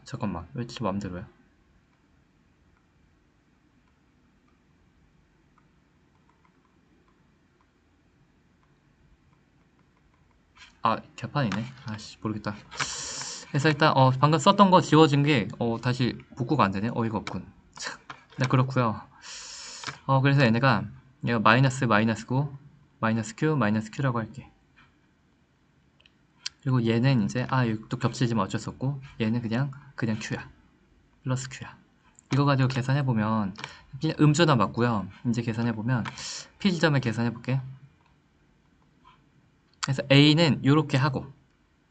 잠깐만 왜 지 맘대로야? 개판이네. 모르겠다. 그래서 일단 방금 썼던 거 지워진 게 다시 복구가 안 되네. 어이가 없군. 네, 그렇고요. 그래서 얘가 마이너스고 마이너스 Q라고 할게. 그리고 얘는 이제 또 겹치지만 어쩔 수 없고 얘는 그냥 Q야. 플러스 Q야. 이거 가지고 계산해보면 그냥 음수나 맞고요. 이제 계산해보면 P 지점을 계산해볼게. 그래서 A는 요렇게 하고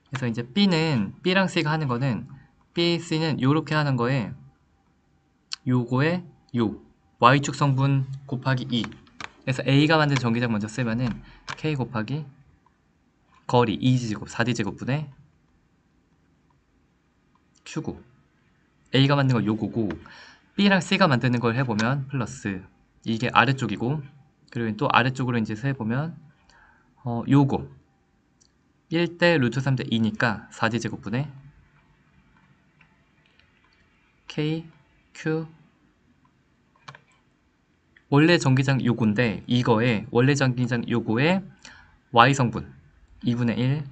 그래서 이제 B랑 C가 하는 거는 B, C는 요렇게 하는 거에 요거에 y축 성분 곱하기 2. 그래서 a가 만든 전기장 먼저 쓰면은 k 곱하기 거리 2d제곱 4d제곱분의 q고, a가 만든 거 요거고, b랑 c가 만드는 걸 해보면 플러스, 이게 아래쪽이고, 그리고 또 아래쪽으로 이제 해보면 요거 1대 루트 3대 2니까 4d제곱분의 k q, 원래 전기장 요거인데 이거에 원래 전기장 요거에 y성분 2분의 1,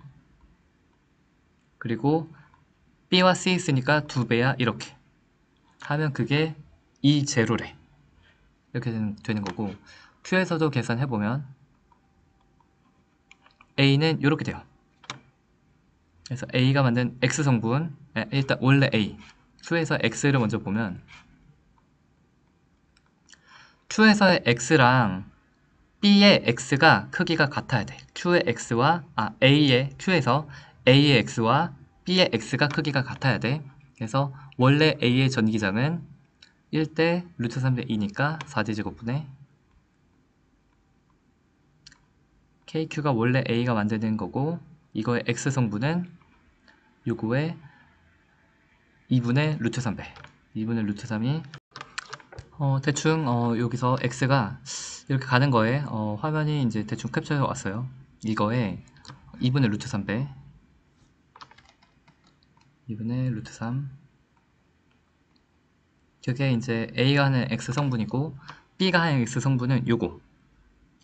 그리고 b와 c 있으니까 2배야. 이렇게 하면 그게 2제로래. 이렇게 되는 거고, q에서도 계산해보면 a는 이렇게 돼요. 그래서 a가 만든 x성분, 일단 원래 a, q에서 x를 먼저 보면 q에서의 x랑 b의 x가 크기가 같아야 돼. q의 x와 a의 q에서 a의 x와 b의 x가 크기가 같아야 돼. 그래서 원래 a의 전기장은 1대 루트 3대 2니까 4d제곱분의 kq가 원래 a가 만드는 거고, 이거의 x성분은 요거의 2분의 루트 3배, 2분의 루트 3이 대충 여기서 x가 이렇게 가는 거에 화면이 이제 대충 캡처해 왔어요. 이거에 2분의 루트 3배, 2분의 루트 3, 그게 이제 a가 하는 x 성분이고 b가 하는 x 성분은 요거,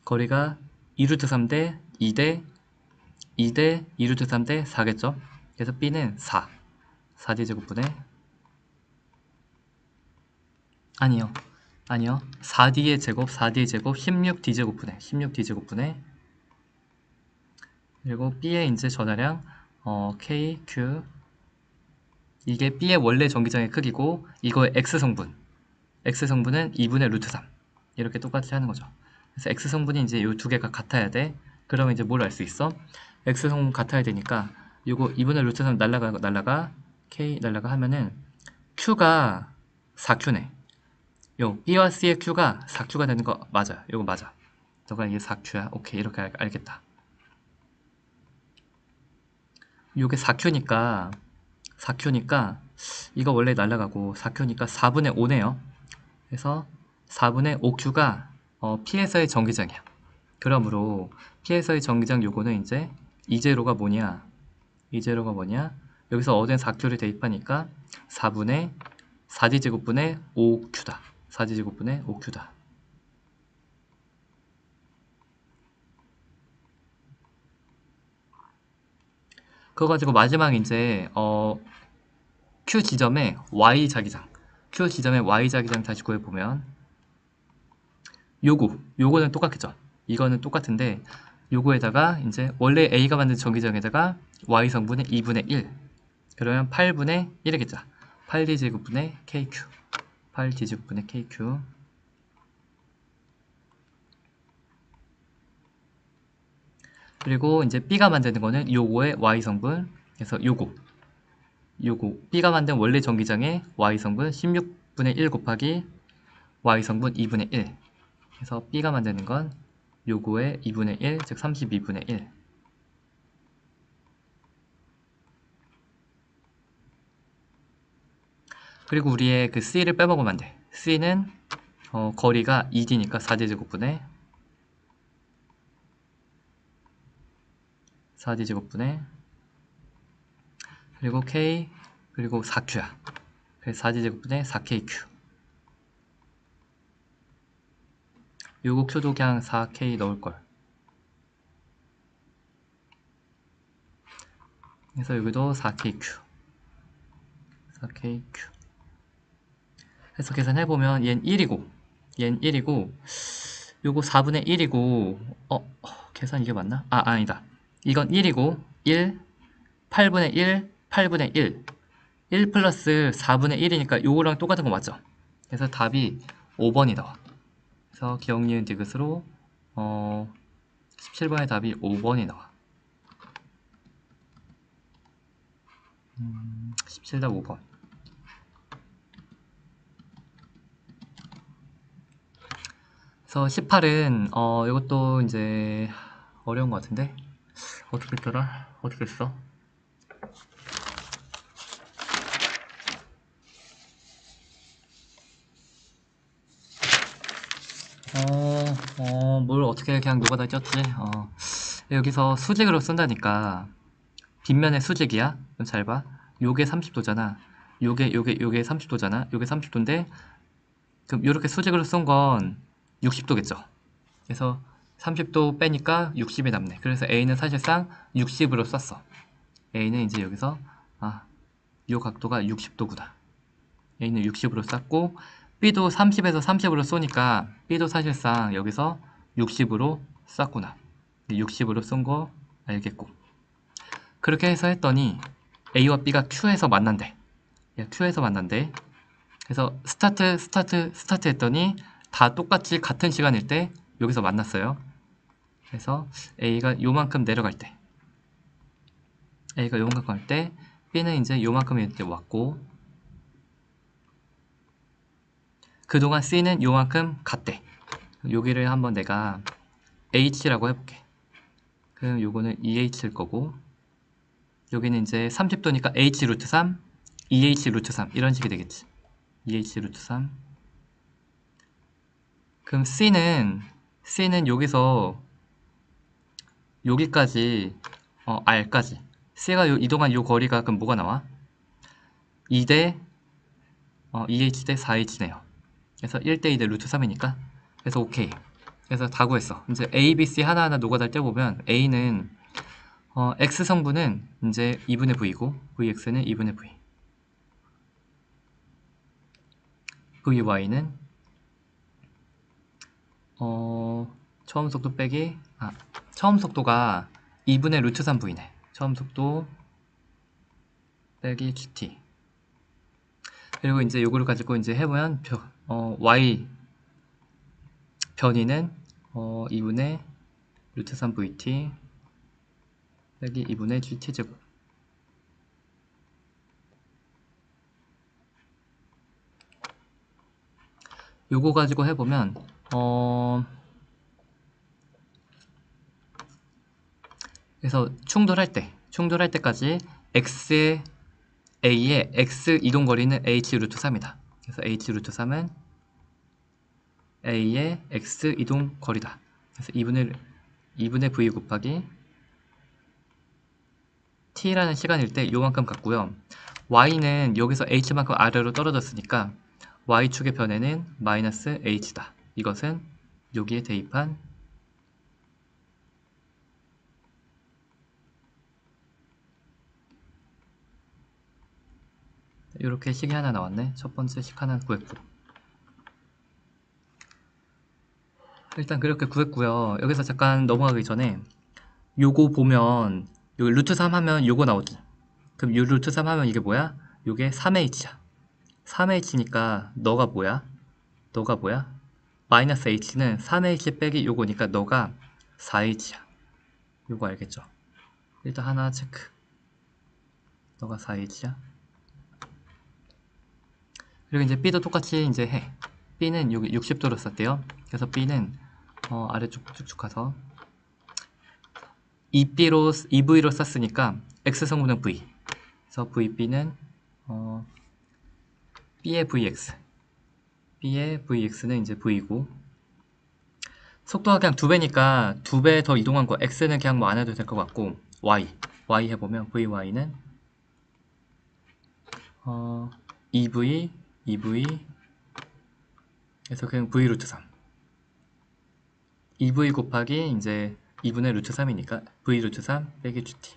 거리가 2루트 3대 2대 2대 2루트 3대 4겠죠. 그래서 b는 4d제곱분의 아니요 4d의 제곱 4d의 제곱 16d제곱분의 그리고 b의 이제 전하량 k, q, 이게 b의 원래 전기장의 크기고, 이거의 x성분은 2분의 루트 3, 이렇게 똑같이 하는 거죠. 그래서 x성분이 이제 요 두 개가 같아야 돼. 그러면 이제 뭘 알 수 있어? x성분 같아야 되니까 요거 2분의 루트 3 날라가 k 날라가 하면은 q가 4q네. 요 b와 c의 q가 4q가 되는 거 맞아. 요거 맞아. 너가 이게 4q야. 오케이, 이렇게 알겠다. 요게 4q니까 이거 원래 날라가고 4q니까 4분의 5네요. 그래서 4분의 5q가 P에서의 전기장이야. 그러므로 P에서의 전기장 요거는 이제 이제로가 뭐냐? 여기서 얻은 4q를 대입하니까 4분의 4d제곱분의 5q다. 4d제곱분의 5q다. 그거 가지고 마지막 이제 Q 지점에 Y 자기장, 다시 구해보면 요거는 똑같겠죠. 이거는 똑같은데 요거에다가 이제 원래 A가 만든 전기장에다가 Y 성분의 2분의 1, 그러면 8분의 1이겠죠. 8d제곱분의 KQ, 8d제곱분의 KQ. 그리고 이제 B가 만드는 거는 요거의 Y 성분, 그래서 요거 B가 만든 원래 전기장의 Y 성분 16분의 1 곱하기 Y 성분 2분의 1. 그래서 B가 만드는 건 요거의 2분의 1, 즉 32분의 1. 그리고 우리의 그 C를 빼먹으면 안 돼. C는 거리가 2D니까 4D제곱분의 4D제곱분의 그리고 K, 그리고 4Q야. 그래서 4D제곱분의 4KQ. 요거 Q도 그냥 4K 넣을걸. 그래서 여기도 4KQ. 4KQ. 해서 계산해보면 얘는 1이고 요거 4분의 1이고 계산 이게 맞나? 아니다. 이건 1이고 1, 8분의 1, 8분의 1 1 플러스 4분의 1이니까 요거랑 똑같은 거 맞죠? 그래서 답이 5번이 나와. 그래서 기억, 니은, 디귿으로 17번의 답이 5번이 나와. 17답 5번. 그래서 18은 이것도 이제 어려운 것 같은데 어떻게 했더라? 어떻게 했어? 뭘 어떻게 그냥 노가다 쪘지? 여기서 수직으로 쓴다니까 뒷면에 수직이야? 그럼 잘 봐. 요게 30도잖아. 요게 30도잖아. 요게 30도인데 그럼 요렇게 수직으로 쓴 건 60도겠죠. 그래서 30도 빼니까 60이 남네. 그래서 A는 사실상 60으로 썼어. A는 이제 여기서 요 각도가 60도구나. A는 60으로 쐈고 B도 30에서 30으로 쏘니까 B도 사실상 여기서 60으로 쐈구나. 60으로 쏜 거 알겠고 그렇게 해서 했더니 A와 B가 Q에서 만난대. Q에서 만난대. 그래서 스타트 했더니 다 똑같이 같은 시간일 때 여기서 만났어요. 그래서 A가 요만큼 내려갈 때 A가 요만큼 갈 때 B는 이제 요만큼 이렇게 왔고 그동안 C는 요만큼 갔대. 여기를 한번 내가 H라고 해볼게. 그럼 요거는 2H일 거고 여기는 이제 30도니까 H 루트 3 2H 루트 3 이런 식이 되겠지. 2H 루트 3 그럼 C는 여기서 여기까지 R까지 C가 이동한 요 거리가 그럼 뭐가 나와? 2대 2H 대 4H네요. 그래서 1대 2대 루트 3이니까 그래서 오케이. 그래서 다 구했어. 이제 A, B, C 하나하나 노가다를 떼보면 A는 X 성분은 이제 2분의 V고 VX는 2분의 V VY는 처음 속도 빼기 처음 속도가 2분의 루트 3V네. 처음 속도 빼기 GT 그리고 이제 요거를 가지고 이제 해보면 Y 변이는 2분의 루트 3VT 빼기 2분의 GT제곱 요거 가지고 해보면 그래서 충돌할 때까지 X의 A의 X 이동거리는 H 루트 3이다. 그래서 H 루트 3은 A의 X 이동거리다. 그래서 2분의 V 곱하기 T라는 시간일 때 요만큼 같고요. Y는 여기서 H만큼 아래로 떨어졌으니까 Y축의 변해는 마이너스 H다. 이것은 여기에 대입한 이렇게 식이 하나 나왔네. 첫 번째 식 하나 구했고 일단 그렇게 구했고요. 여기서 잠깐 넘어가기 전에 요거 보면 여기 루트 3 하면 요거 나오지. 그럼 요 루트 3 하면 이게 뭐야? 요게 3H야. 3H니까 너가 뭐야? 마이너스 H는 3H 빼기 요거니까 너가 4H야. 요거 알겠죠? 일단 하나 체크. 너가 4H야. 그리고 이제 B도 똑같이 이제 해. B는 여기 60도로 썼대요. 그래서 B는 아래쪽 쭉쭉 가서 EV로 썼으니까 X 성분은 V. 그래서 VB는 B의 VX는 이제 V고 속도가 그냥 2배니까 2배 더 이동한 거 X는 그냥 뭐 안 해도 될 것 같고 Y 해보면 VY는 EV 그래서 그냥 V 루트 3 EV 곱하기 이제 2분의 루트 3이니까 V 루트 3 빼기 GT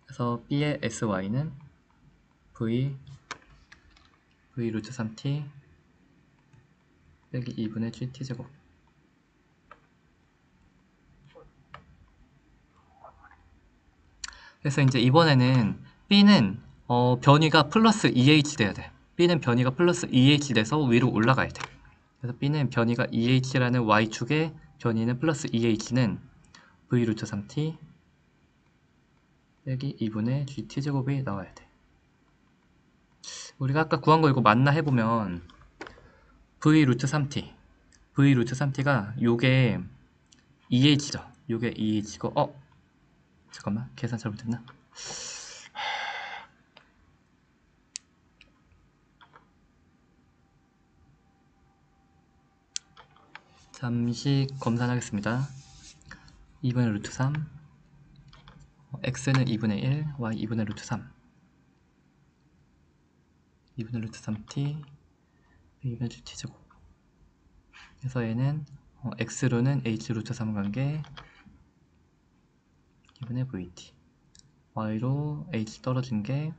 그래서 B의 SY는 V 루트 3T 빼기 2분의 GT제곱 그래서 이제 이번에는 B는 변이가 플러스 2H 돼야 돼. B는 변이가 플러스 2H 돼서 위로 올라가야 돼. 그래서 B는 변이가 2H라는 Y축에 변이는 플러스 2H는 V 루트 3T 빼기 2분의 GT제곱이 나와야 돼. 우리가 아까 구한 거 이거 맞나 해보면 V 루트 3T v 루트 3t가 요게 2h죠. 요게 2h고 잠깐만 계산 잘못했나? 잠시 검산하겠습니다. 2분의 루트 3 x는 2분의 1 y 2분의 루트 3 2분의 루트 3t 2분의 t제곱. 그래서 얘는 x로는 h 루트 3 관계 2분의 vt, y로 h 떨어진 게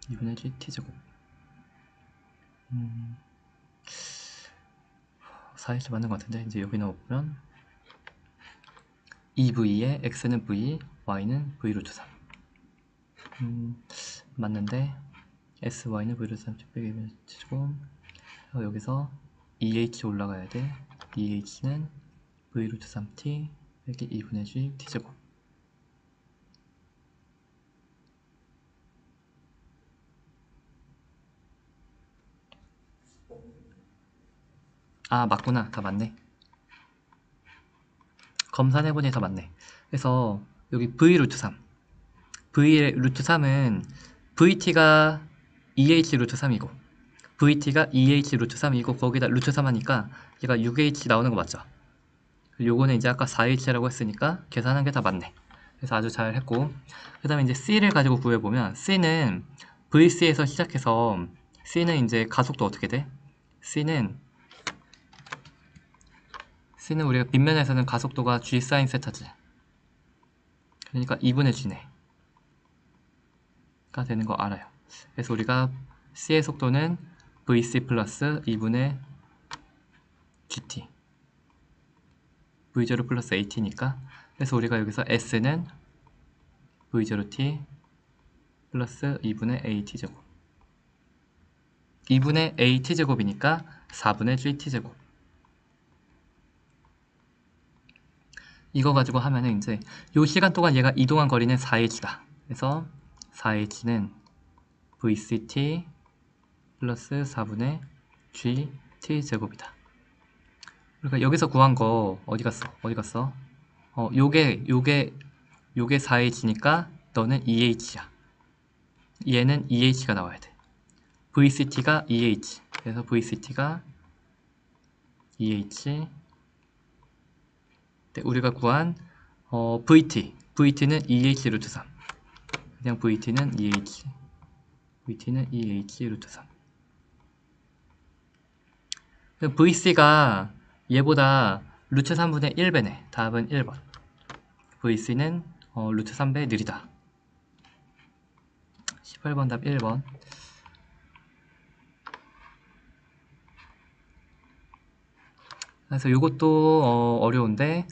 2분의 gt제곱. 4h 맞는 것 같은데 이제 여기 넣어보면 2v에 x는 v, y는 v 루트 3 맞는데 sy는 v 루트 3 빼기 2분의 t제곱. 여기서 2h 올라가야 돼. 2h는 v 루트 3t 빼기 2분의 g t제곱. 아 맞구나. 다 맞네. 검산해보니 다 맞네. 그래서 여기 v 루트 3 v 루트 3은 vt가 2h 루트 3이고 vt가 2h 루트 3이고 거기다 루트 3 하니까 얘가 6h 나오는 거 맞죠? 요거는 이제 아까 4h라고 했으니까 계산한 게 다 맞네. 그래서 아주 잘 했고, 그 다음에 이제 c를 가지고 구해보면 c는 vc에서 시작해서 c는 이제 가속도 어떻게 돼? c는 우리가 빗면에서는 가속도가 g 사인 세타지. 그러니까 2분의 g네 가 되는 거 알아요. 그래서 우리가 c의 속도는 vc 플러스 2분의 gt v0 플러스 at니까, 그래서 우리가 여기서 s는 v0t 플러스 2분의 at제곱 2분의 at제곱이니까 4분의 gt제곱. 이거 가지고 하면은 이제 요 시간 동안 얘가 이동한 거리는 4h다. 그래서 4h는 vct 플러스 4분의 gt제곱이다. 그러니까 여기서 구한 거 어디 갔어? 요게 4h니까 너는 2h야. 얘는 2h가 나와야 돼. vct가 2h. 그래서 vct가 2h. 네, 우리가 구한 vt는 2h 루트 3. 그냥 vt는 2h 루트 3. vc가 얘보다 루트 3분의 1배네. 답은 1번. vc는 루트 3배 느리다. 18번 답 1번. 그래서 이것도 어려운데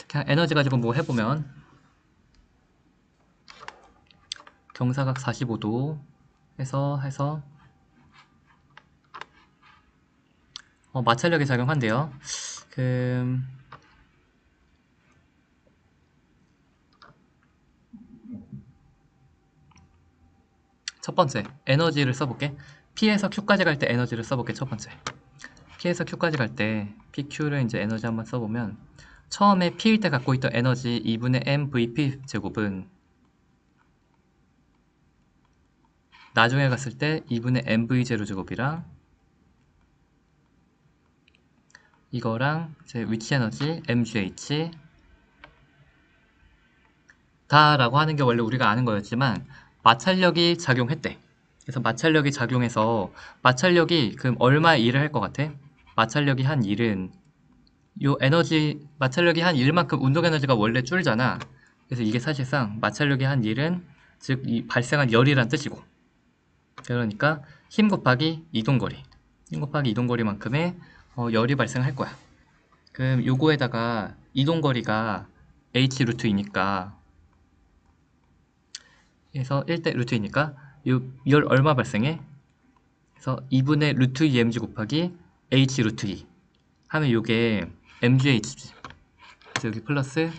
그냥 에너지 가지고 뭐 해보면 경사각 45도 해서 마찰력이 작용한대요. 첫 번째 에너지를 써볼게. P에서 Q까지 갈 때 에너지를 써볼게. 첫 번째 P에서 Q까지 갈 때 PQ를 이제 에너지 한번 써보면 처음에 P일 때 갖고 있던 에너지 2분의 mvp 제곱은 나중에 갔을 때 2분의 mv0 제곱이랑 이거랑 이제 위치 에너지 mgh 다라고 하는 게 원래 우리가 아는 거였지만 마찰력이 작용했대. 그래서 마찰력이 작용해서 마찰력이 그럼 얼마의 일을 할 것 같아? 마찰력이 한 일은 요 에너지 마찰력이 한 일만큼 운동 에너지가 원래 줄잖아. 그래서 이게 사실상 마찰력이 한 일은 즉 이 발생한 열이란 뜻이고, 그러니까 힘 곱하기 이동거리만큼의 열이 발생할 거야. 그럼 요거에다가 이동거리가 h 루트이니까 그래서 1대 루트이니까 열 얼마 발생해? 그래서 2분의 루트 2mg 곱하기 h 루트 2 하면 요게 mgh지. 그래서 여기 플러스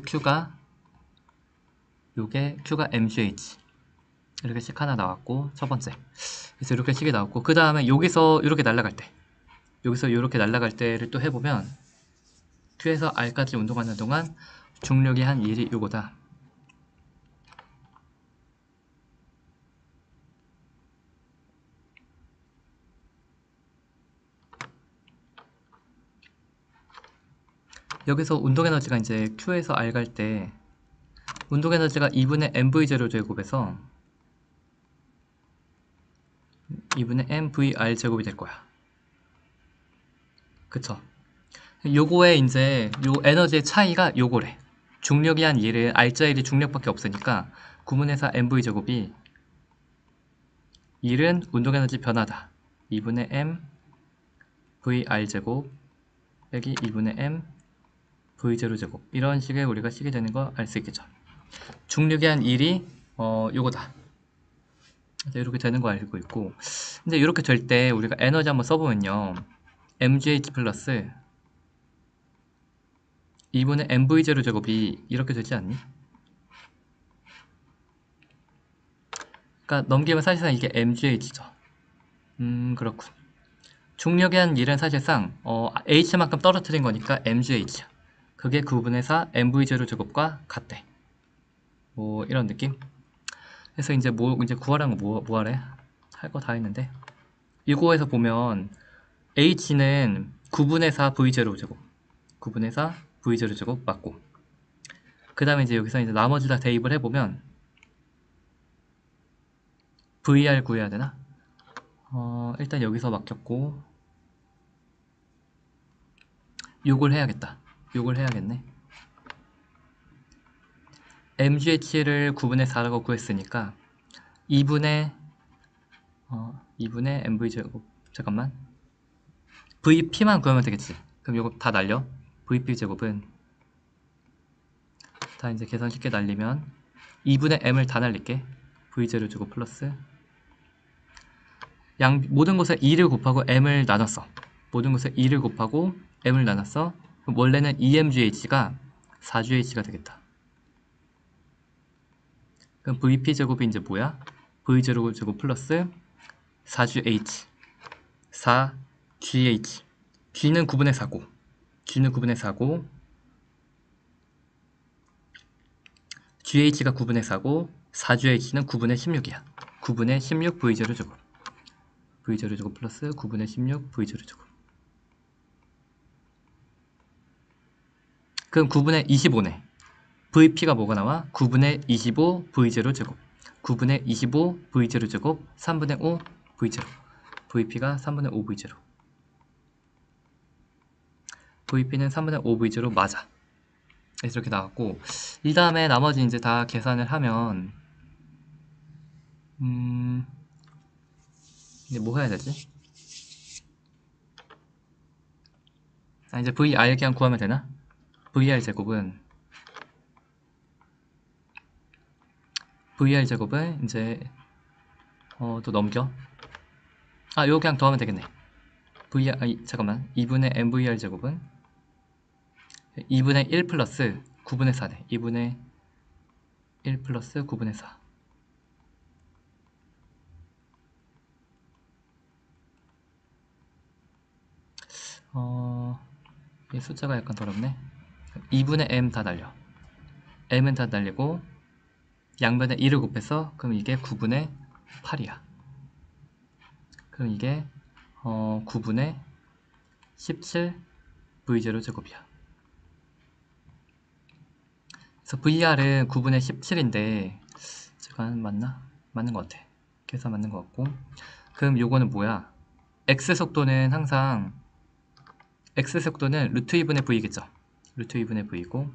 q가 요게 q가 mgh. 이렇게 식 하나 나왔고, 첫 번째. 그래서 이렇게 식이 나왔고, 그 다음에 여기서 이렇게 날아갈 때, 여기서 이렇게 날아갈 때를 또 해보면, Q에서 R까지 운동하는 동안 중력이 한 일이 요거다. 여기서 운동에너지가 이제 Q에서 R 갈 때 운동에너지가 2분의 mv0 제곱에서 2분의 mvr 제곱이 될 거야. 그쵸? 요거에 이제 요 에너지의 차이가 요거래. 중력이 한 1은 R자1이 중력밖에 없으니까 9분의 4 mv 제곱이 1은 운동에너지 변화다. 2분의 m vr 제곱 빼기 2분의 m v0 제곱, 이런 식의 우리가 식이 되는 거 알 수 있겠죠. 중력이 한 1이 요거다. 이렇게 되는 거 알고 있고, 근데 이렇게 될 때 우리가 에너지 한번 써보면요, mgh 플러스 2분의 mv0 제곱이 이렇게 되지 않니? 그러니까 넘기면 사실상 이게 mgh죠. 그렇군. 중력의 한 1은 사실상 h만큼 떨어뜨린 거니까 mgh, 그게 9분의 4 mv0 제곱과 같대. 뭐 이런 느낌? 그래서 이제 이제 구하라는 거 뭐 하래? 할 거 다 했는데, 이거에서 보면 h는 9분의 4 v0 제곱, 9분의 4 v0 제곱 맞고, 그 다음에 이제 여기서 이제 나머지 다 대입을 해보면 VR 구해야 되나? 일단 여기서 맡겼고, 요걸 해야겠다. 요걸 해야겠네. mgh를 9분의 4라고 구했으니까 2분의 mv 제곱, 잠깐만, vp만 구하면 되겠지. 그럼 요거 다 날려. vp 제곱은 다 이제 계산 쉽게 날리면 2분의 m을 다 날릴게. v0 제곱 플러스 모든 곳에 2를 곱하고 m을 나눴어. 모든 곳에 2를 곱하고 m을 나눴어. 그럼 원래는 2mgh가 4gh가 되겠다. 그럼 vp 제곱이 이제 뭐야? v0 제곱 플러스 4gh, 4gh. g는 9분의 4고, g는 9분의 4고, GH가 9분의 4고 4GH는 9분의 16이야. 9분의 16 V0 제곱, V0 제곱 플러스 9분의 16 V0 제곱. 그럼 9분의 25네. VP가 뭐가 나와? 9분의 25 V0 제곱, 9분의 25 V0 제곱, 3분의 5 V0. VP가 3분의 5 V0. VP는 3분의 5 V0 맞아. 그래서 이렇게 나왔고, 이 다음에 나머지 이제 다 계산을 하면 이제 뭐 해야 되지? 이제 VR 그냥 구하면 되나? VR 제곱은 이제 또 넘겨. 요거 그냥 더하면 되겠네. 잠깐만, 2분의 mvr 제곱은 2분의 1 플러스 9분의 4네. 2분의 1 플러스 9분의 4. 이 숫자가 약간 더럽네. 2분의 m 다 날려. m은 다 날리고 양변에 1을 곱해서, 그럼 이게 9분의 8이야. 그럼 이게 9분의 17 v0 제곱이야. 그래서 VR은 9분의 17인데 잠깐 맞나? 맞는 것 같아. 계산 맞는 것 같고, 그럼 요거는 뭐야? X속도는 항상 X속도는 루트 2분의 V겠죠. 루트 2분의 V고,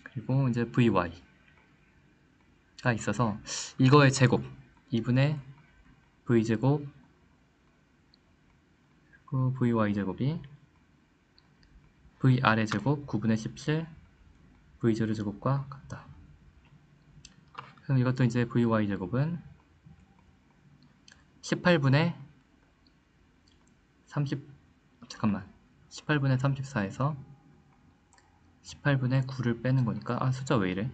그리고 이제 VY가 있어서 이거의 제곱 2분의 V제곱, 그 VY 제곱이 VR의 제곱 9분의 17 V0 제곱과 같다. 그럼 이것도 이제 VY 제곱은 18분의 30, 잠깐만, 18분의 34에서 18분의 9를 빼는 거니까, 숫자 왜 이래?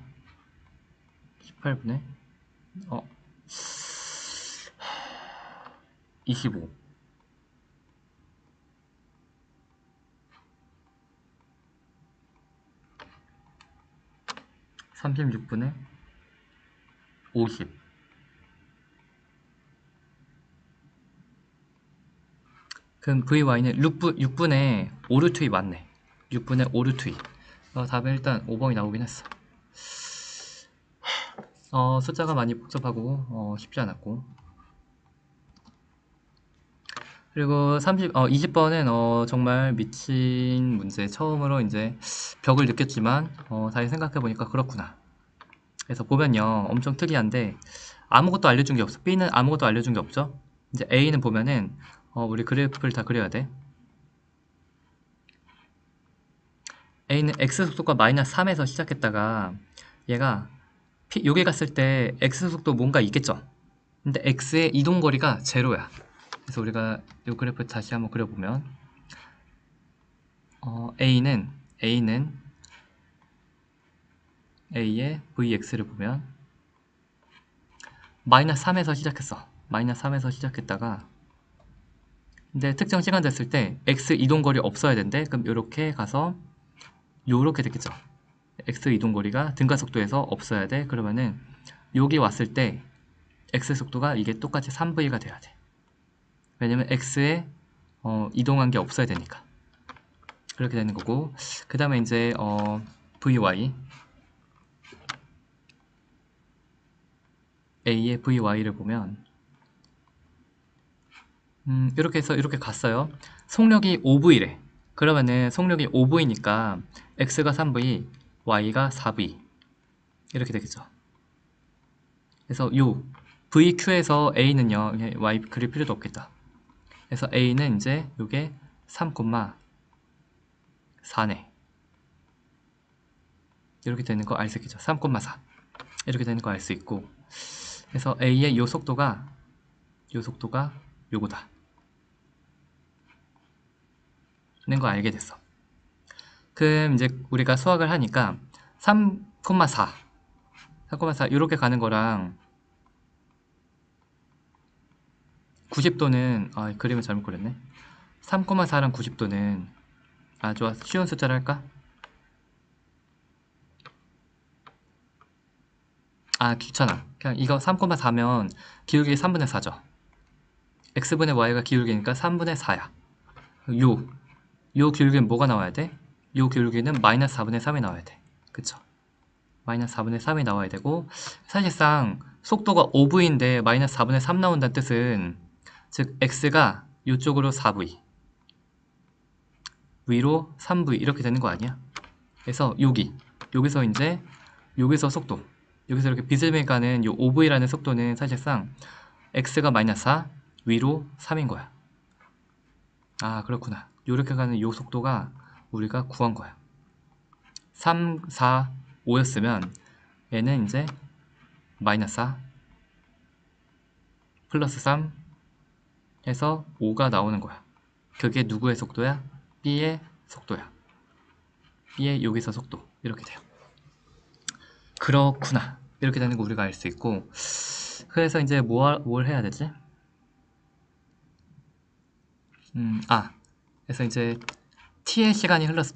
18분의 25 36분의 50 그럼 VY는 6분의 5루트이 맞네. 6분의 5루트이 답은 일단 5번이 나오긴 했어. 숫자가 많이 복잡하고 쉽지 않았고, 그리고 20번은 정말 미친 문제, 처음으로 이제 벽을 느꼈지만 다시 생각해보니까 그렇구나. 그래서 보면요, 엄청 특이한데 아무것도 알려준 게 없어. B는 아무것도 알려준 게 없죠. 이제 A는 보면은 우리 그래프를 다 그려야 돼. A는 x 속도가 마이너스 3에서 시작했다가 얘가 여기 갔을 때 x 속도 뭔가 있겠죠. 근데 x의 이동거리가 제로야. 그래서 우리가 이 그래프 다시 한번 그려보면 A는 A의 Vx를 보면 마이너스 3에서 시작했어. 마이너스 3에서 시작했다가 근데 특정 시간 됐을 때 x 이동거리 없어야 된대. 그럼 이렇게 가서 요렇게 됐겠죠. x 이동거리가 등가속도에서 없어야 돼. 그러면은 여기 왔을 때 x 속도가 이게 똑같이 3v가 돼야 돼. 왜냐면 x에 이동한 게 없어야 되니까. 그렇게 되는 거고, 그 다음에 이제 vy a의 vy를 보면 이렇게 해서 이렇게 갔어요. 속력이 5v래. 그러면은 속력이 5v니까 x가 3v, y가 4v 이렇게 되겠죠. 그래서 요 vq에서 a는요, y 그릴 필요도 없겠다. 그래서 a는 이제 요게 3,4네. 이렇게 되는 거 알 수 있겠죠. 3,4 이렇게 되는 거 알 수 있고, 그래서 a의 요 속도가 요거다 는 거 알게 됐어. 그럼 이제 우리가 수학을 하니까 3,4 이렇게 가는 거랑 90도는 그림을 잘못 그렸네. 3,4랑 90도는 좋아. 쉬운 숫자를 할까? 귀찮아. 그냥 이거 3,4면 기울기 3분의 4죠. x분의 y가 기울기니까 3분의 4야. 요 기울기는 뭐가 나와야 돼? 요 기울기는 마이너스 4분의 3이 나와야 돼. 그쵸? 마이너스 4분의 3이 나와야 되고, 사실상 속도가 5v인데 마이너스 4분의 3 나온다는 뜻은 즉 x가 이쪽으로 4v 위로 3v 이렇게 되는 거 아니야? 그래서 여기서 이제 여기서 속도, 여기서 이렇게 빗을 가는 요 5v라는 속도는 사실상 x가 마이너스 4 위로 3인 거야. 그렇구나. 이렇게 가는 요 속도가 우리가 구한 거야. 3, 4, 5였으면 얘는 이제 마이너스 4 플러스 3 해서 5가 나오는 거야. 그게 누구의 속도야? B의 속도야. B의 여기서 속도. 이렇게 돼요. 그렇구나. 이렇게 되는 거 우리가 알 수 있고, 그래서 이제 뭘 해야 되지? 그래서 이제 t의 시간이 흘렀을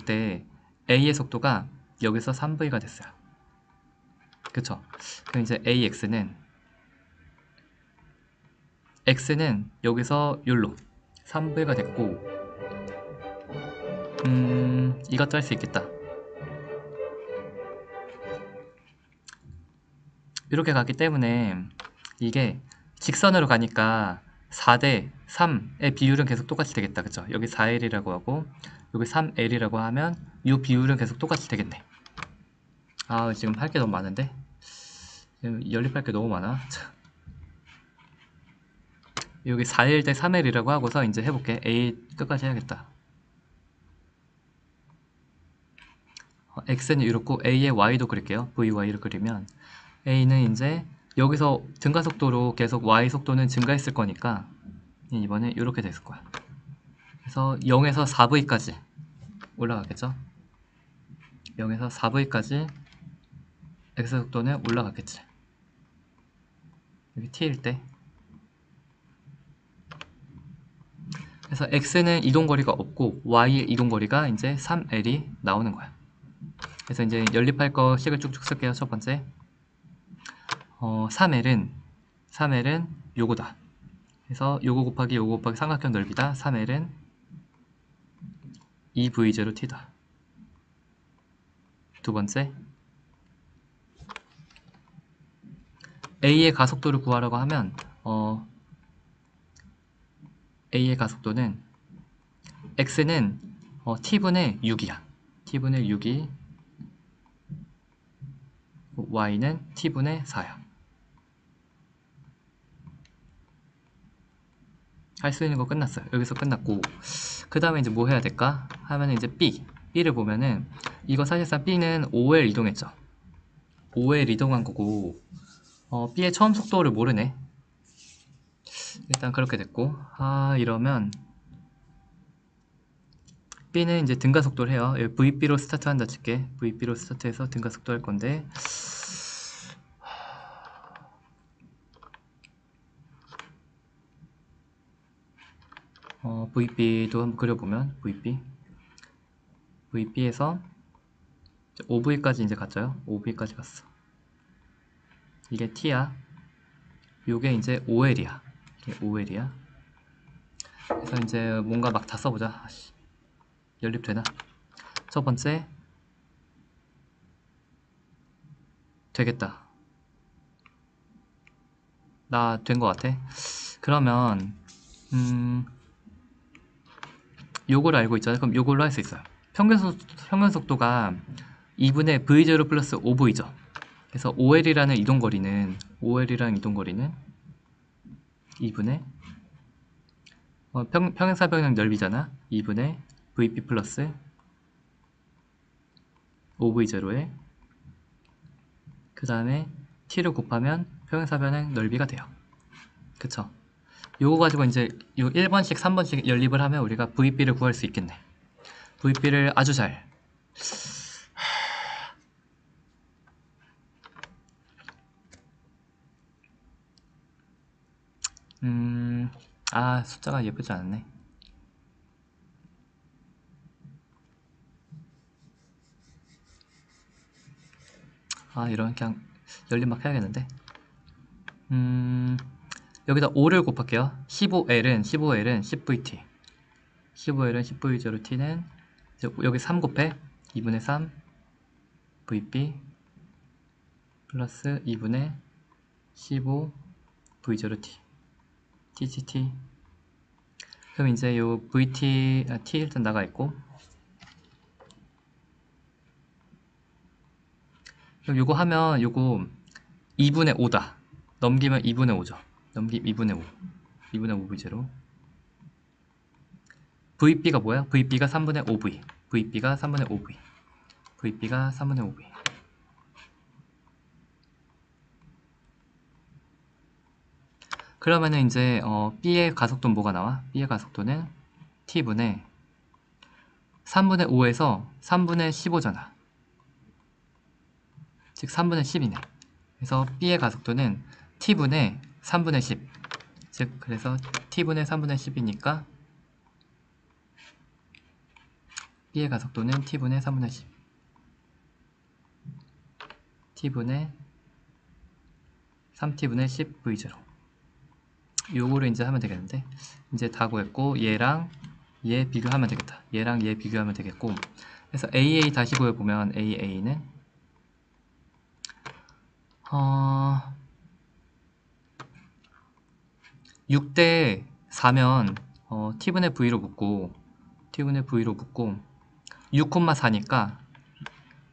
때 a의 속도가 여기서 3v가 됐어요. 그쵸? 그럼 이제 x는 여기서 욜로 3v가 됐고, 이것도 할 수 있겠다. 이렇게 갔기 때문에 이게 직선으로 가니까 4대 3의 비율은 계속 똑같이 되겠다. 그쵸? 여기 4L이라고 하고 여기 3L이라고 하면 이 비율은 계속 똑같이 되겠네. 지금 할 게 너무 많은데? 연립할 게 너무 많아. 여기 4L 대 3L이라고 하고서 이제 해볼게. A 끝까지 해야겠다. X는 이렇고 A의 Y도 그릴게요. VY를 그리면 A는 이제 여기서 증가속도로 계속 Y 속도는 증가했을 거니까 이번에 이렇게 됐을 거야. 그래서 0에서 4V까지 올라가겠죠? 0에서 4V까지 x 속도는 올라갔겠지. 여기 t일 때. 그래서 x는 이동거리가 없고 y의 이동거리가 이제 3l이 나오는 거야. 그래서 이제 연립할 거 식을 쭉쭉 쓸게요. 첫 번째 3L은 요거다. 그래서 요거 곱하기 요거 곱하기 삼각형 넓이다. 3L은 2V0T다. 두 번째 A의 가속도를 구하라고 하면 A의 가속도는 X는 T분의 6이야. T분의 6이 Y는 T분의 4야. 할 수 있는 거 끝났어요. 여기서 끝났고 그 다음에 이제 뭐 해야 될까? 하면 이제 B를 보면은 이거 사실상 B는 5L 이동했죠. 5L 이동한 거고 B의 처음 속도를 모르네. 일단 그렇게 됐고 이러면 B는 이제 등가속도를 해요. 여기 VB로 스타트한다 칠게. VB로 스타트해서 등가속도 할 건데 VB도 한번 그려보면 VB에서 5V까지 이제 갔죠. 5V까지 갔어. 이게 T야. 요게 이제 OL이야. 이게 OL이야. 그래서 이제 뭔가 막 다 써보자. 연립되나? 첫 번째 되겠다. 나 된 거 같아. 그러면 요걸 알고 있잖아요. 그럼 요걸로 할 수 있어요. 평균 속도가 2분의 V0 플러스 5V죠. 그래서 OL이라는 이동거리는 2분의 평행사변형 넓이잖아. 2분의 VP 플러스 5V0에 그 다음에 T를 곱하면 평행사변형 넓이가 돼요. 그쵸? 요거 가지고 이제 요 1번씩 3번씩 연립을 하면 우리가 VB를 구할 수 있겠네. VB를 아주 잘 숫자가 예쁘지 않네. 이런 그냥 연립 막 해야겠는데. 여기다 5를 곱할게요. 15L은 10VT 15L은 10V0T는 여기 3 곱해 2분의 3 VB 플러스 2분의 15 V0T TGT. 그럼 이제 요 VT T 일단 나가 있고 그럼 요거 하면 요거 2분의 5다. 넘기면 2분의 5죠. 넘기면 2분의 5 2분의 5 V0 VB가 뭐야? VB가 3분의 5V VB가 3분의 5V VB가 3분의 5V 그러면은 이제 B의 가속도는 뭐가 나와? B의 가속도는 T분의 3분의 5에서 3분의 15잖아. 즉 3분의 10이네. 그래서 B의 가속도는 T분의 3분의 10. 즉 그래서 T분의 3분의 10이니까 B의 가속도는 T분의 3분의 10. T분의 3T분의 10 V0. 요거를 이제 하면 되겠는데 이제 다 구했고 얘랑 얘 비교하면 되겠다. 얘랑 얘 비교하면 되겠고 그래서 AA 다시 구해보면 AA는 6대 4면 T분의 V로 묶고 6,4니까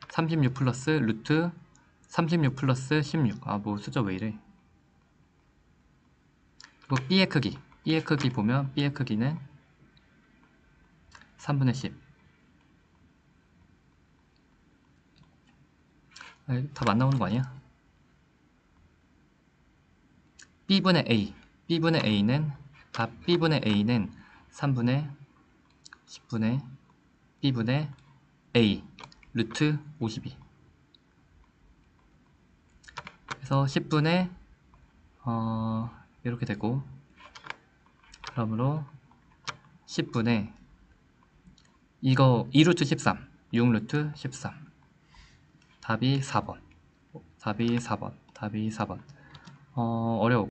36 플러스 루트 36 플러스 16. 뭐 숫자 왜 이래. 그리고 B의 크기 보면 B의 크기는 3분의 10. 다 맞나오는 거 아니야? B분의 A는 B분의 A는 3분의 10분의 B분의 A 루트 52. 그래서 10분의 이렇게 되고, 그러므로 10분의 이거 2루트 13, 6루트 13. 답이 4번. 답이 4번. 답이 4번. 어려워.